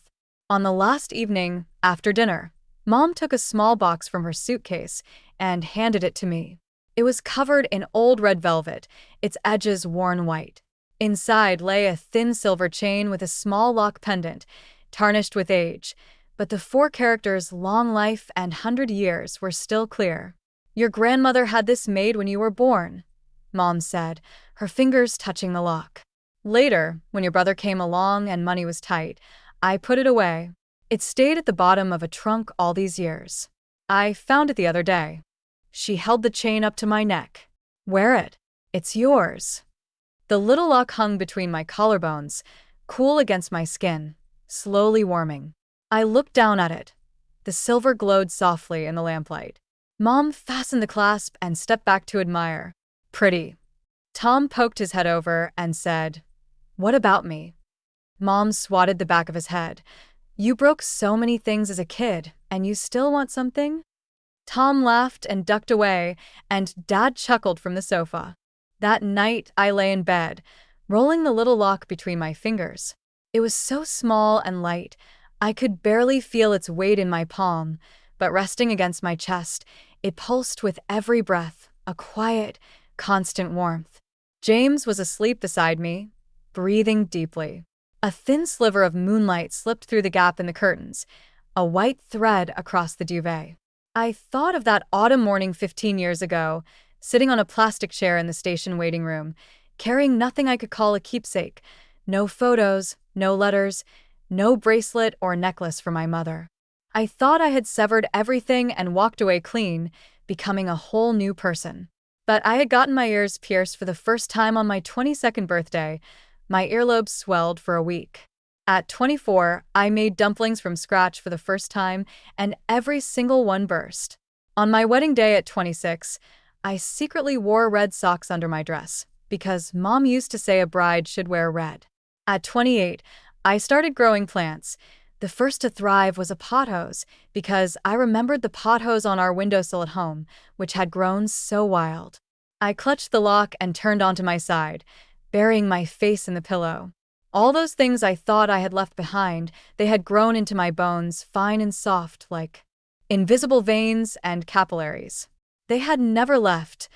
On the last evening, after dinner, Mom took a small box from her suitcase and handed it to me. It was covered in old red velvet, its edges worn white. Inside lay a thin silver chain with a small lock pendant, tarnished with age, but the 4 characters "long life" and "100 years" were still clear. "Your grandmother had this made when you were born," Mom said, her fingers touching the lock. "Later, when your brother came along and money was tight, I put it away. It stayed at the bottom of a trunk all these years. I found it the other day." She held the chain up to my neck. "Wear it. It's yours." The little lock hung between my collarbones, cool against my skin, slowly warming. I looked down at it. The silver glowed softly in the lamplight. Mom fastened the clasp and stepped back to admire. "Pretty." Tom poked his head over and said, "What about me?" Mom swatted the back of his head. "You broke so many things as a kid, and you still want something?" Tom laughed and ducked away, and Dad chuckled from the sofa. That night, I lay in bed, rolling the little lock between my fingers. It was so small and light, I could barely feel its weight in my palm, but resting against my chest, it pulsed with every breath, a quiet, constant warmth. James was asleep beside me, breathing deeply. A thin sliver of moonlight slipped through the gap in the curtains, a white thread across the duvet. I thought of that autumn morning 15 years ago, sitting on a plastic chair in the station waiting room, carrying nothing I could call a keepsake, no photos, no letters, no bracelet or necklace for my mother. I thought I had severed everything and walked away clean, becoming a whole new person. But I had gotten my ears pierced for the first time on my 22nd birthday. My earlobes swelled for a week. At 24, I made dumplings from scratch for the first time, and every single one burst. On my wedding day at 26, I secretly wore red socks under my dress, because Mom used to say a bride should wear red. At 28, I started growing plants. The first to thrive was a pothose, because I remembered the pothose on our windowsill at home, which had grown so wild. I clutched the lock and turned onto my side, burying my face in the pillow. All those things I thought I had left behind, they had grown into my bones, fine and soft, like invisible veins and capillaries. They had never left.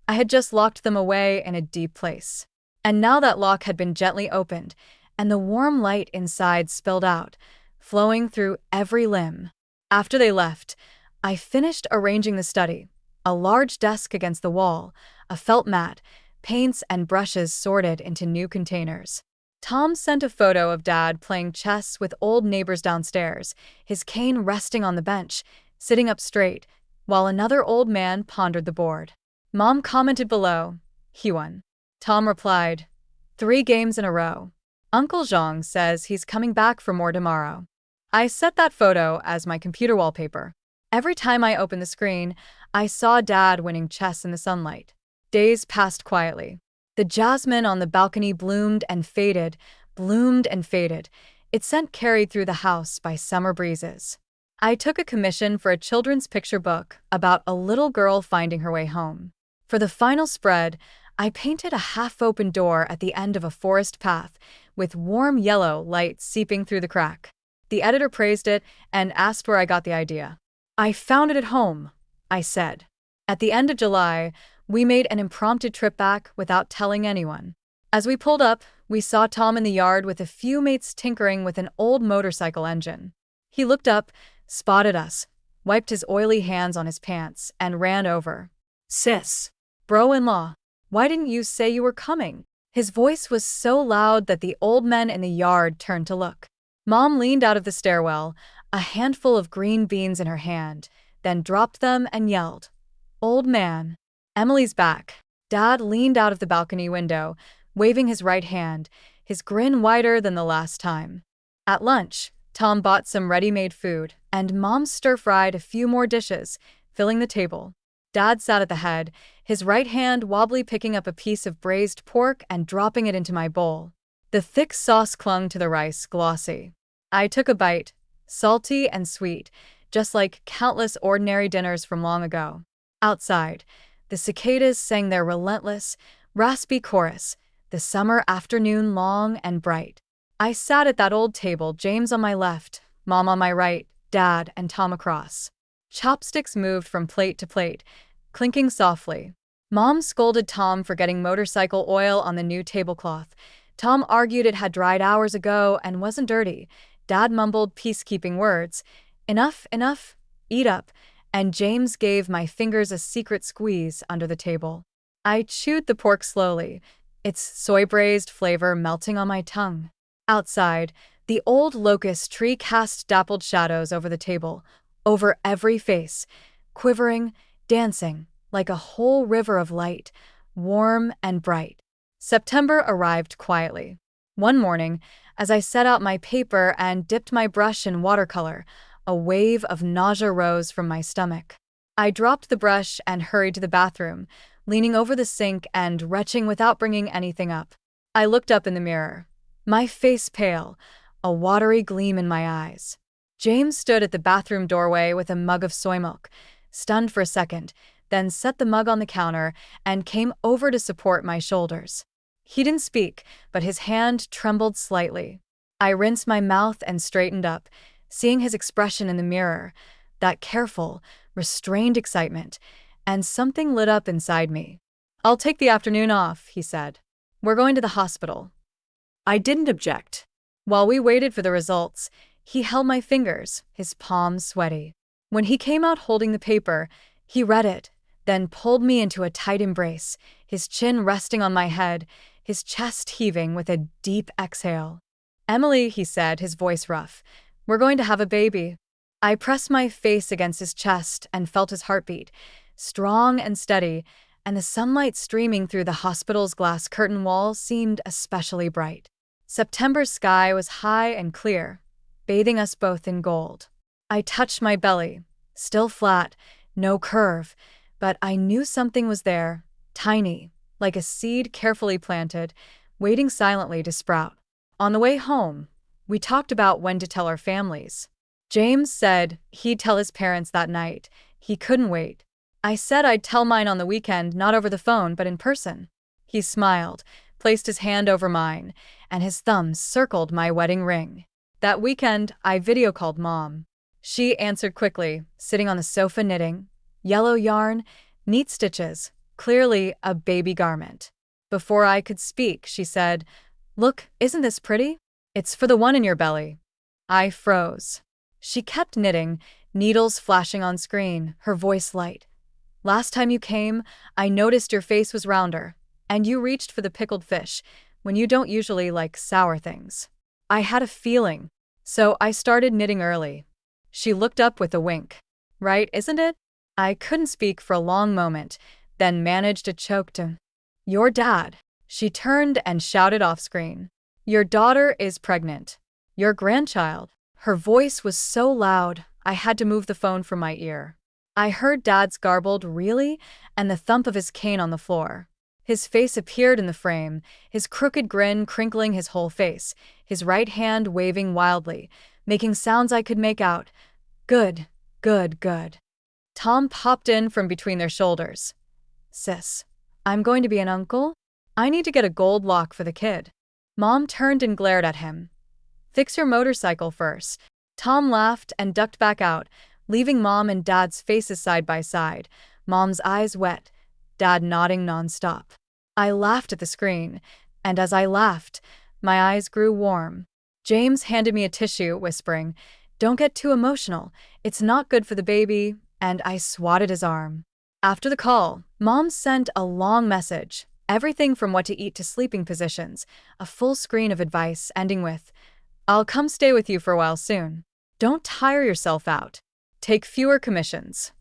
I had just locked them away in a deep place. And now that lock had been gently opened, and the warm light inside spilled out, flowing through every limb. After they left, I finished arranging the study. A large desk against the wall, a felt mat, paints and brushes sorted into new containers. Tom sent a photo of Dad playing chess with old neighbors downstairs, his cane resting on the bench, sitting up straight, while another old man pondered the board. Mom commented below, "He won." Tom replied, "3 games in a row. Uncle Zhang says he's coming back for more tomorrow." I set that photo as my computer wallpaper. Every time I opened the screen, I saw Dad winning chess in the sunlight. Days passed quietly. The jasmine on the balcony bloomed and faded, its scent carried through the house by summer breezes. I took a commission for a children's picture book about a little girl finding her way home. For the final spread, I painted a half-open door at the end of a forest path, with warm yellow light seeping through the crack. The editor praised it and asked where I got the idea. "I found it at home," I said. At the end of July, we made an impromptu trip back without telling anyone. As we pulled up, we saw Tom in the yard with a few mates tinkering with an old motorcycle engine. He looked up, spotted us, wiped his oily hands on his pants, and ran over. "Sis, bro-in-law, why didn't you say you were coming?" His voice was so loud that the old men in the yard turned to look. Mom leaned out of the stairwell, a handful of green beans in her hand, then dropped them and yelled, "Old man." Emily's back. Dad leaned out of the balcony window, waving his right hand, his grin wider than the last time. At lunch, Tom bought some ready-made food, and Mom stir-fried a few more dishes, filling the table. Dad sat at the head, his right hand wobbly picking up a piece of braised pork and dropping it into my bowl. The thick sauce clung to the rice, glossy. I took a bite, salty and sweet, just like countless ordinary dinners from long ago. Outside, the cicadas sang their relentless, raspy chorus, the summer afternoon long and bright. I sat at that old table, James on my left, Mom on my right, Dad and Tom across. Chopsticks moved from plate to plate, clinking softly. Mom scolded Tom for getting motorcycle oil on the new tablecloth. Tom argued it had dried hours ago and wasn't dirty. Dad mumbled peacekeeping words, "Enough, enough, eat up," and James gave my fingers a secret squeeze under the table. I chewed the pork slowly, its soy-braised flavor melting on my tongue. Outside, the old locust tree cast dappled shadows over the table, over every face, quivering, dancing, like a whole river of light, warm and bright. September arrived quietly. One morning, as I set out my paper and dipped my brush in watercolor, a wave of nausea rose from my stomach. I dropped the brush and hurried to the bathroom, leaning over the sink and retching without bringing anything up. I looked up in the mirror, my face pale, a watery gleam in my eyes. James stood at the bathroom doorway with a mug of soy milk, stunned for a second, then set the mug on the counter and came over to support my shoulders. He didn't speak, but his hand trembled slightly. I rinsed my mouth and straightened up, seeing his expression in the mirror, that careful, restrained excitement, and something lit up inside me. "I'll take the afternoon off," he said. "We're going to the hospital." I didn't object. While we waited for the results, he held my fingers, his palms sweaty. When he came out holding the paper, he read it, then pulled me into a tight embrace, his chin resting on my head, his chest heaving with a deep exhale. "Emily," he said, his voice rough, "we're going to have a baby." I pressed my face against his chest and felt his heartbeat, strong and steady, and the sunlight streaming through the hospital's glass curtain wall seemed especially bright. September's sky was high and clear, bathing us both in gold. I touched my belly, still flat, no curve, but I knew something was there, tiny, like a seed carefully planted, waiting silently to sprout. On the way home, we talked about when to tell our families. James said he'd tell his parents that night. He couldn't wait. I said I'd tell mine on the weekend, not over the phone, but in person. He smiled, placed his hand over mine, and his thumb circled my wedding ring. That weekend, I video called Mom. She answered quickly, sitting on the sofa knitting. Yellow yarn, neat stitches, clearly a baby garment. Before I could speak, she said, "Look, isn't this pretty? It's for the one in your belly." I froze. She kept knitting, needles flashing on screen, her voice light. "Last time you came, I noticed your face was rounder, and you reached for the pickled fish, when you don't usually like sour things. I had a feeling, so I started knitting early." She looked up with a wink. "Right, isn't it?" I couldn't speak for a long moment, then managed a choked, "Your dad." She turned and shouted off-screen, "Your daughter is pregnant. Your grandchild." Her voice was so loud, I had to move the phone from my ear. I heard Dad's garbled "really?" and the thump of his cane on the floor. His face appeared in the frame, his crooked grin crinkling his whole face, his right hand waving wildly, making sounds I could make out. Good, good, good. Tom popped in from between their shoulders. Sis, I'm going to be an uncle? I need to get a gold lock for the kid. Mom turned and glared at him. Fix your motorcycle first. Tom laughed and ducked back out, leaving Mom and Dad's faces side by side, Mom's eyes wet, Dad nodding nonstop. I laughed at the screen, and as I laughed, my eyes grew warm. James handed me a tissue, whispering, "Don't get too emotional, it's not good for the baby," and I swatted his arm. After the call, Mom sent a long message, everything from what to eat to sleeping positions, a full screen of advice ending with, "I'll come stay with you for a while soon. Don't tire yourself out. Take fewer commissions."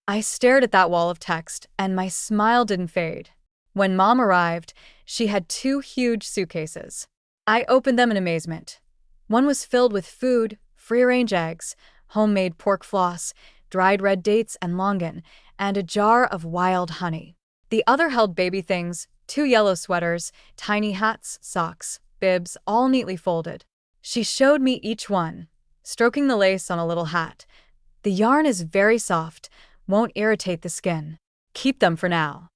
I stared at that wall of text, and my smile didn't fade. When Mom arrived, she had 2 huge suitcases. I opened them in amazement. One was filled with food, free-range eggs, homemade pork floss, dried red dates and longan, and a jar of wild honey. The other held baby things, 2 yellow sweaters, tiny hats, socks, bibs, all neatly folded. She showed me each one, stroking the lace on a little hat. "The yarn is very soft, won't irritate the skin. Keep them for now."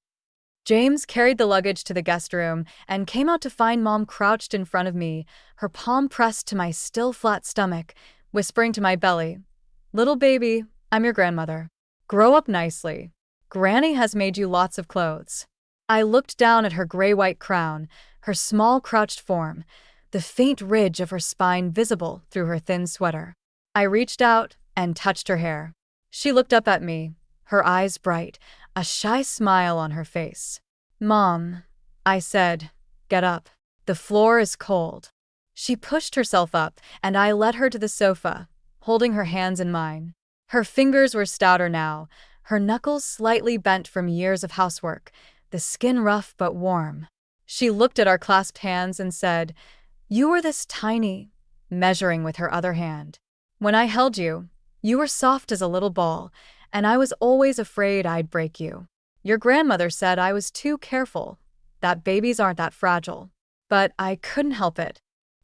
James carried the luggage to the guest room and came out to find Mom crouched in front of me, her palm pressed to my still flat stomach, whispering to my belly, "Little baby, I'm your grandmother. Grow up nicely. Granny has made you lots of clothes." I looked down at her gray-white crown, her small crouched form, the faint ridge of her spine visible through her thin sweater. I reached out and touched her hair. She looked up at me, her eyes bright, a shy smile on her face. "Mom," I said, "get up. The floor is cold." She pushed herself up, and I led her to the sofa, holding her hands in mine. Her fingers were stouter now, her knuckles slightly bent from years of housework, the skin rough but warm. She looked at our clasped hands and said, "You were this tiny," measuring with her other hand. "When I held you, you were soft as a little ball, and I was always afraid I'd break you. Your grandmother said I was too careful, that babies aren't that fragile. But I couldn't help it."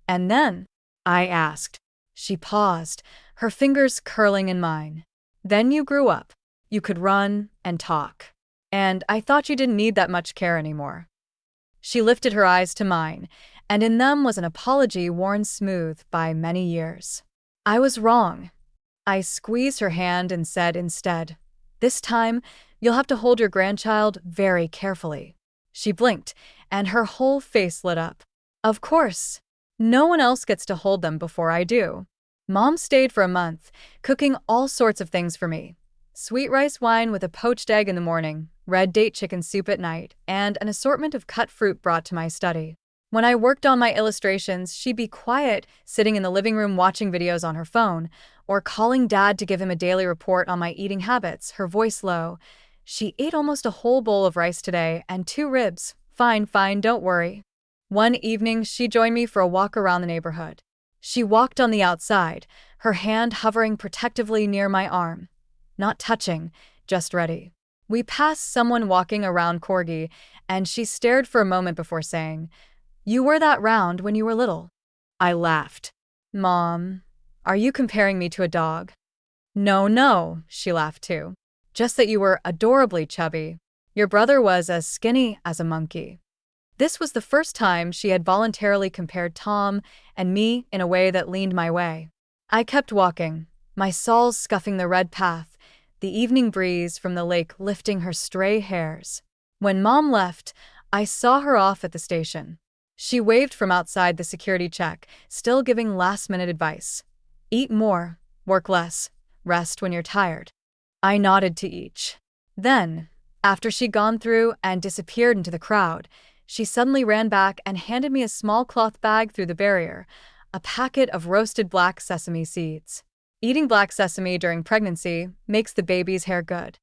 "And then?" I asked. She paused, her fingers curling in mine. "Then you grew up. You could run and talk. And I thought you didn't need that much care anymore." She lifted her eyes to mine, and in them was an apology worn smooth by many years. "I was wrong." I squeezed her hand and said instead, "This time, you'll have to hold your grandchild very carefully." She blinked, and her whole face lit up. "Of course. No one else gets to hold them before I do." Mom stayed for a month, cooking all sorts of things for me. Sweet rice wine with a poached egg in the morning, red date chicken soup at night, and an assortment of cut fruit brought to my study. When I worked on my illustrations, she'd be quiet, sitting in the living room watching videos on her phone, or calling Dad to give him a daily report on my eating habits, her voice low. "She ate almost a whole bowl of rice today and 2 ribs. Fine, fine, don't worry." One evening, she joined me for a walk around the neighborhood. She walked on the outside, her hand hovering protectively near my arm. Not touching, just ready. We passed someone walking around Corgi, and she stared for a moment before saying, "You were that round when you were little." I laughed. "Mom, are you comparing me to a dog?" "No, no," she laughed too. "Just that you were adorably chubby. Your brother was as skinny as a monkey." This was the first time she had voluntarily compared Tom and me in a way that leaned my way. I kept walking, my soles scuffing the red path, the evening breeze from the lake lifting her stray hairs. When Mom left, I saw her off at the station. She waved from outside the security check, still giving last-minute advice. "Eat more, work less, rest when you're tired." I nodded to each. Then, after she'd gone through and disappeared into the crowd, she suddenly ran back and handed me a small cloth bag through the barrier, a packet of roasted black sesame seeds. Eating black sesame during pregnancy makes the baby's hair good.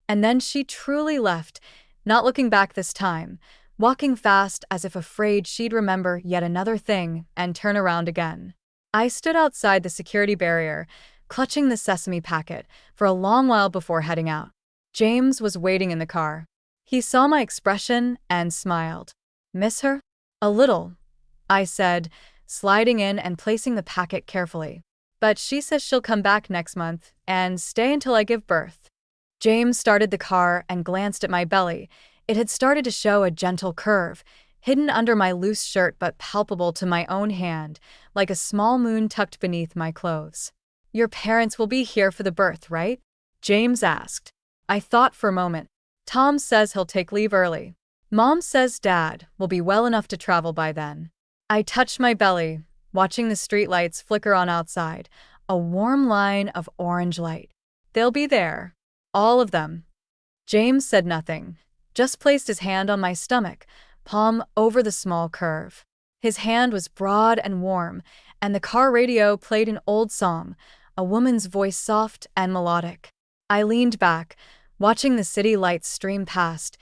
And then she truly left, not looking back this time, walking fast as if afraid she'd remember yet another thing and turn around again. I stood outside the security barrier, clutching the sesame packet, for a long while before heading out. James was waiting in the car. He saw my expression and smiled. "Miss her?" "A little," I said, sliding in and placing the packet carefully. but she says she'll come back next month and stay until I give birth. James started the car and glanced at my belly. It had started to show a gentle curve, hidden under my loose shirt but palpable to my own hand, like a small moon tucked beneath my clothes. "Your parents will be here for the birth, right?" James asked. I thought for a moment. Tom says he'll take leave early. Mom says Dad will be well enough to travel by then. I touched my belly, watching the streetlights flicker on outside, a warm line of orange light. "They'll be there. All of them." James said nothing, just placed his hand on my stomach, palm over the small curve. His hand was broad and warm, and the car radio played an old song, a woman's voice soft and melodic. I leaned back, watching the city lights stream past,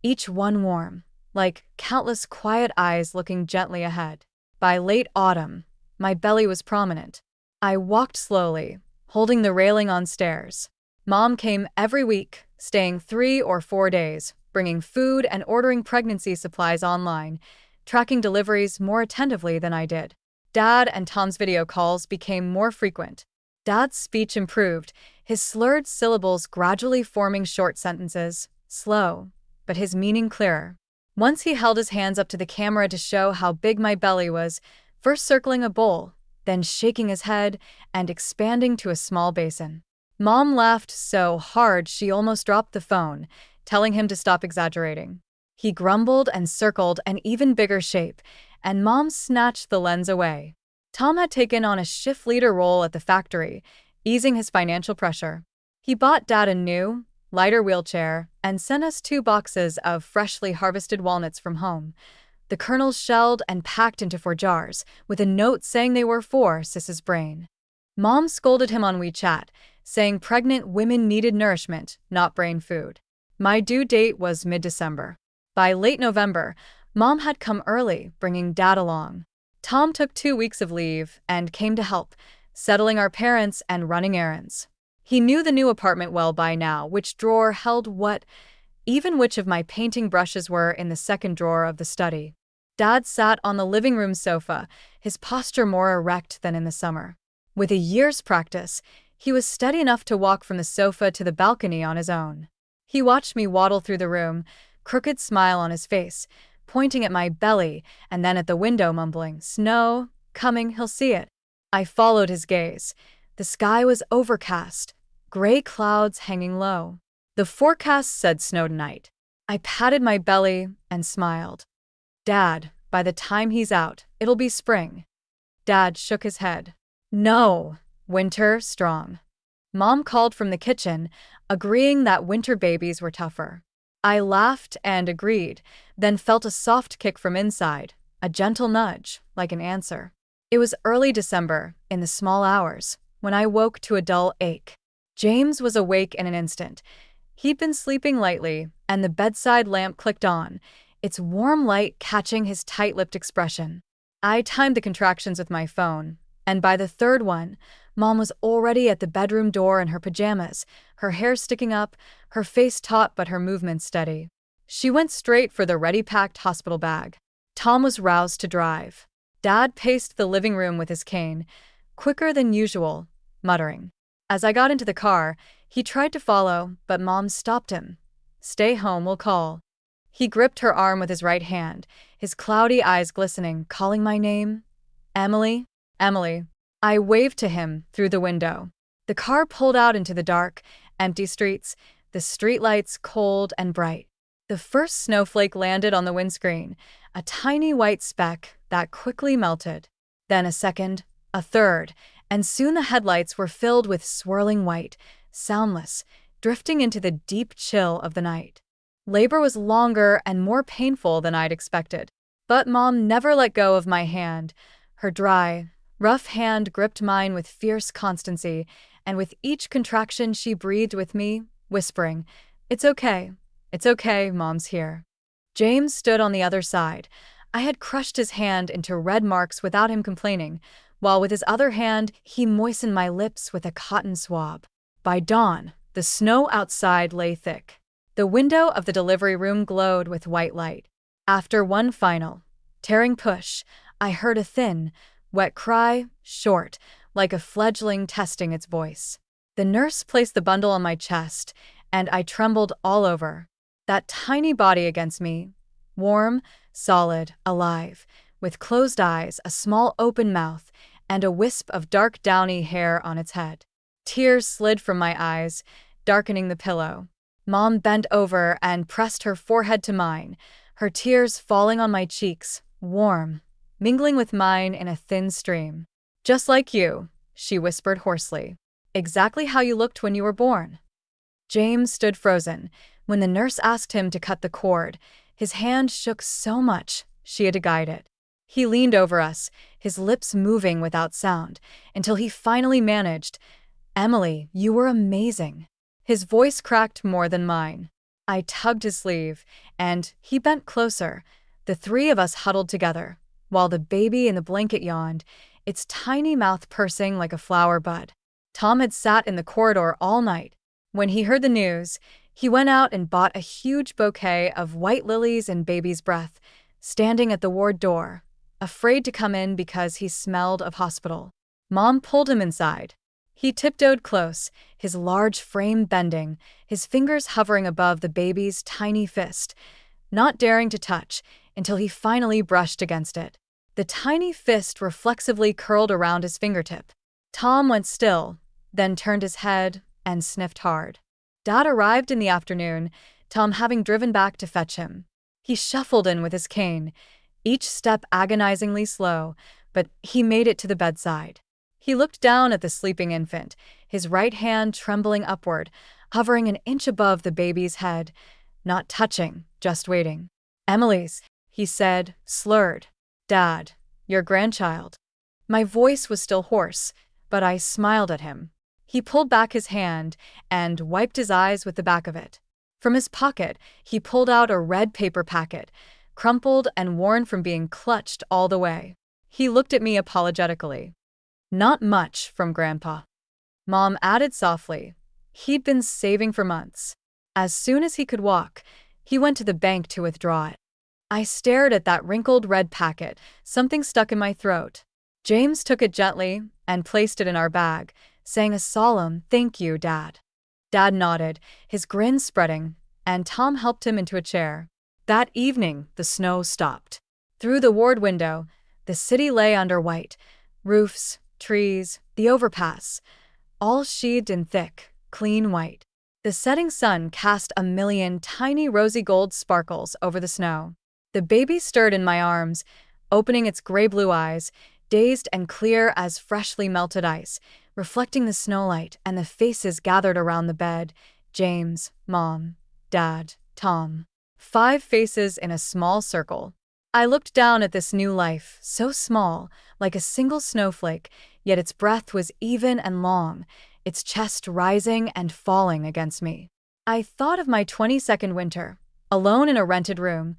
each one warm, like countless quiet eyes looking gently ahead. By late autumn, my belly was prominent. I walked slowly, holding the railing on stairs. Mom came every week, staying 3 or 4 days, bringing food and ordering pregnancy supplies online, tracking deliveries more attentively than I did. Dad and Tom's video calls became more frequent. Dad's speech improved, his slurred syllables gradually forming short sentences, slow, but his meaning clearer. Once he held his hands up to the camera to show how big my belly was, first circling a bowl, then shaking his head and expanding to a small basin. Mom laughed so hard she almost dropped the phone, telling him to stop exaggerating. He grumbled and circled an even bigger shape, and Mom snatched the lens away. Tom had taken on a shift leader role at the factory, easing his financial pressure. He bought Dad a new, lighter wheelchair and sent us 2 boxes of freshly harvested walnuts from home, the kernels shelled and packed into 4 jars, with a note saying they were for Sis's brain. Mom scolded him on WeChat, saying pregnant women needed nourishment, not brain food. My due date was mid-December. By late November, Mom had come early, bringing Dad along. Tom took 2 weeks of leave and came to help, settling our parents and running errands. He knew the new apartment well by now, which drawer held what, even which of my painting brushes were in the second drawer of the study. Dad sat on the living room sofa, his posture more erect than in the summer. With a year's practice, he was steady enough to walk from the sofa to the balcony on his own. He watched me waddle through the room, crooked smile on his face, pointing at my belly and then at the window, mumbling, "Snow, coming, he'll see it." I followed his gaze. The sky was overcast, gray clouds hanging low. The forecast said snow tonight. I patted my belly and smiled. "Dad, by the time he's out, it'll be spring." Dad shook his head. "No, winter strong." Mom called from the kitchen, agreeing that winter babies were tougher. I laughed and agreed, then felt a soft kick from inside, a gentle nudge, like an answer. It was early December, in the small hours, when I woke to a dull ache. James was awake in an instant. He'd been sleeping lightly, and the bedside lamp clicked on, its warm light catching his tight-lipped expression. I timed the contractions with my phone, and by the third one, Mom was already at the bedroom door in her pajamas, her hair sticking up, her face taut but her movements steady. She went straight for the ready-packed hospital bag. Tom was roused to drive. Dad paced the living room with his cane, quicker than usual, muttering. As I got into the car, he tried to follow, but Mom stopped him. "Stay home, we'll call." He gripped her arm with his right hand, his cloudy eyes glistening, calling my name. "Emily? Emily." I waved to him through the window. The car pulled out into the dark, empty streets, the streetlights cold and bright. The first snowflake landed on the windscreen, a tiny white speck that quickly melted. Then a second, a third, and soon the headlights were filled with swirling white, soundless, drifting into the deep chill of the night. Labor was longer and more painful than I'd expected. But Mom never let go of my hand. Her dry, rough hand gripped mine with fierce constancy, and with each contraction she breathed with me, whispering, it's okay, Mom's here." James stood on the other side. I had crushed his hand into red marks without him complaining, while with his other hand he moistened my lips with a cotton swab. By dawn, the snow outside lay thick. The window of the delivery room glowed with white light. After one final, tearing push, I heard a thin, wet cry, short, like a fledgling testing its voice. The nurse placed the bundle on my chest, and I trembled all over. That tiny body against me, warm, solid, alive, with closed eyes, a small open mouth, and a wisp of dark downy hair on its head. Tears slid from my eyes, darkening the pillow. Mom bent over and pressed her forehead to mine, her tears falling on my cheeks, warm, mingling with mine in a thin stream. "Just like you," she whispered hoarsely. "Exactly how you looked when you were born." James stood frozen. When the nurse asked him to cut the cord, his hand shook so much she had to guide it. He leaned over us, his lips moving without sound, until he finally managed, "Emily, you were amazing." His voice cracked more than mine. I tugged his sleeve, and he bent closer. The three of us huddled together, while the baby in the blanket yawned, its tiny mouth pursing like a flower bud. Tom had sat in the corridor all night. When he heard the news, he went out and bought a huge bouquet of white lilies and baby's breath, standing at the ward door, afraid to come in because he smelled of hospital. Mom pulled him inside. He tiptoed close, his large frame bending, his fingers hovering above the baby's tiny fist, not daring to touch until he finally brushed against it. The tiny fist reflexively curled around his fingertip. Tom went still, then turned his head and sniffed hard. Dad arrived in the afternoon, Tom having driven back to fetch him. He shuffled in with his cane, each step agonizingly slow, but he made it to the bedside. He looked down at the sleeping infant, his right hand trembling upward, hovering an inch above the baby's head, not touching, just waiting. "Emily's," he said, slurred. "Dad, your grandchild." My voice was still hoarse, but I smiled at him. He pulled back his hand and wiped his eyes with the back of it. From his pocket, he pulled out a red paper packet, crumpled and worn from being clutched all the way. He looked at me apologetically. "Not much from Grandpa," Mom added softly. He'd been saving for months. As soon as he could walk, he went to the bank to withdraw it. I stared at that wrinkled red packet, something stuck in my throat. James took it gently and placed it in our bag, saying a solemn, "Thank you, Dad." Dad nodded, his grin spreading, and Tom helped him into a chair. That evening, the snow stopped. Through the ward window, the city lay under white roofs, trees, the overpass, all sheathed in thick, clean white. The setting sun cast a million tiny rosy gold sparkles over the snow. The baby stirred in my arms, opening its gray-blue eyes, dazed and clear as freshly melted ice, reflecting the snowlight and the faces gathered around the bed: James, Mom, Dad, Tom. 5 faces in a small circle. I looked down at this new life, so small, like a single snowflake, yet its breath was even and long, its chest rising and falling against me. I thought of my 22nd winter, alone in a rented room,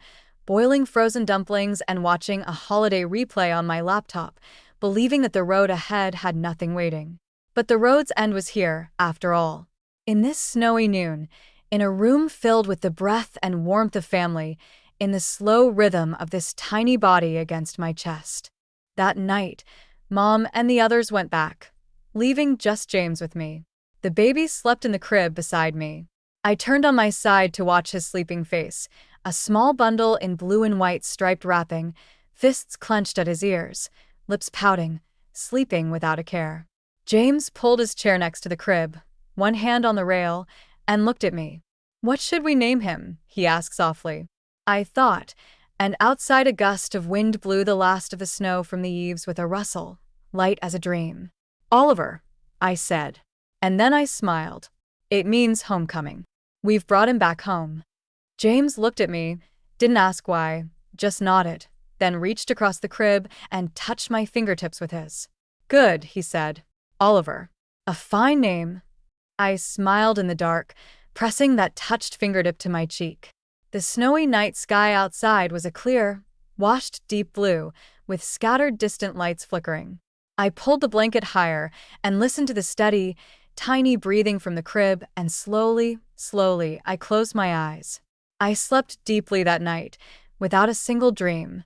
boiling frozen dumplings and watching a holiday replay on my laptop, believing that the road ahead had nothing waiting. But the road's end was here, after all. In this snowy noon, in a room filled with the breath and warmth of family, in the slow rhythm of this tiny body against my chest. That night, Mom and the others went back, leaving just James with me. The baby slept in the crib beside me. I turned on my side to watch his sleeping face, a small bundle in blue and white striped wrapping, fists clenched at his ears, lips pouting, sleeping without a care. James pulled his chair next to the crib, one hand on the rail, and looked at me. "What should we name him?" he asked softly. I thought, and outside a gust of wind blew the last of the snow from the eaves with a rustle, light as a dream. "Oliver," I said. And then I smiled. "It means homecoming. We've brought him back home." James looked at me, didn't ask why, just nodded, then reached across the crib and touched my fingertips with his. "Good," he said. "Oliver. A fine name." I smiled in the dark, pressing that touched fingertip to my cheek. The snowy night sky outside was a clear, washed deep blue, with scattered distant lights flickering. I pulled the blanket higher and listened to the steady, tiny breathing from the crib, and slowly, I closed my eyes. I slept deeply that night, without a single dream.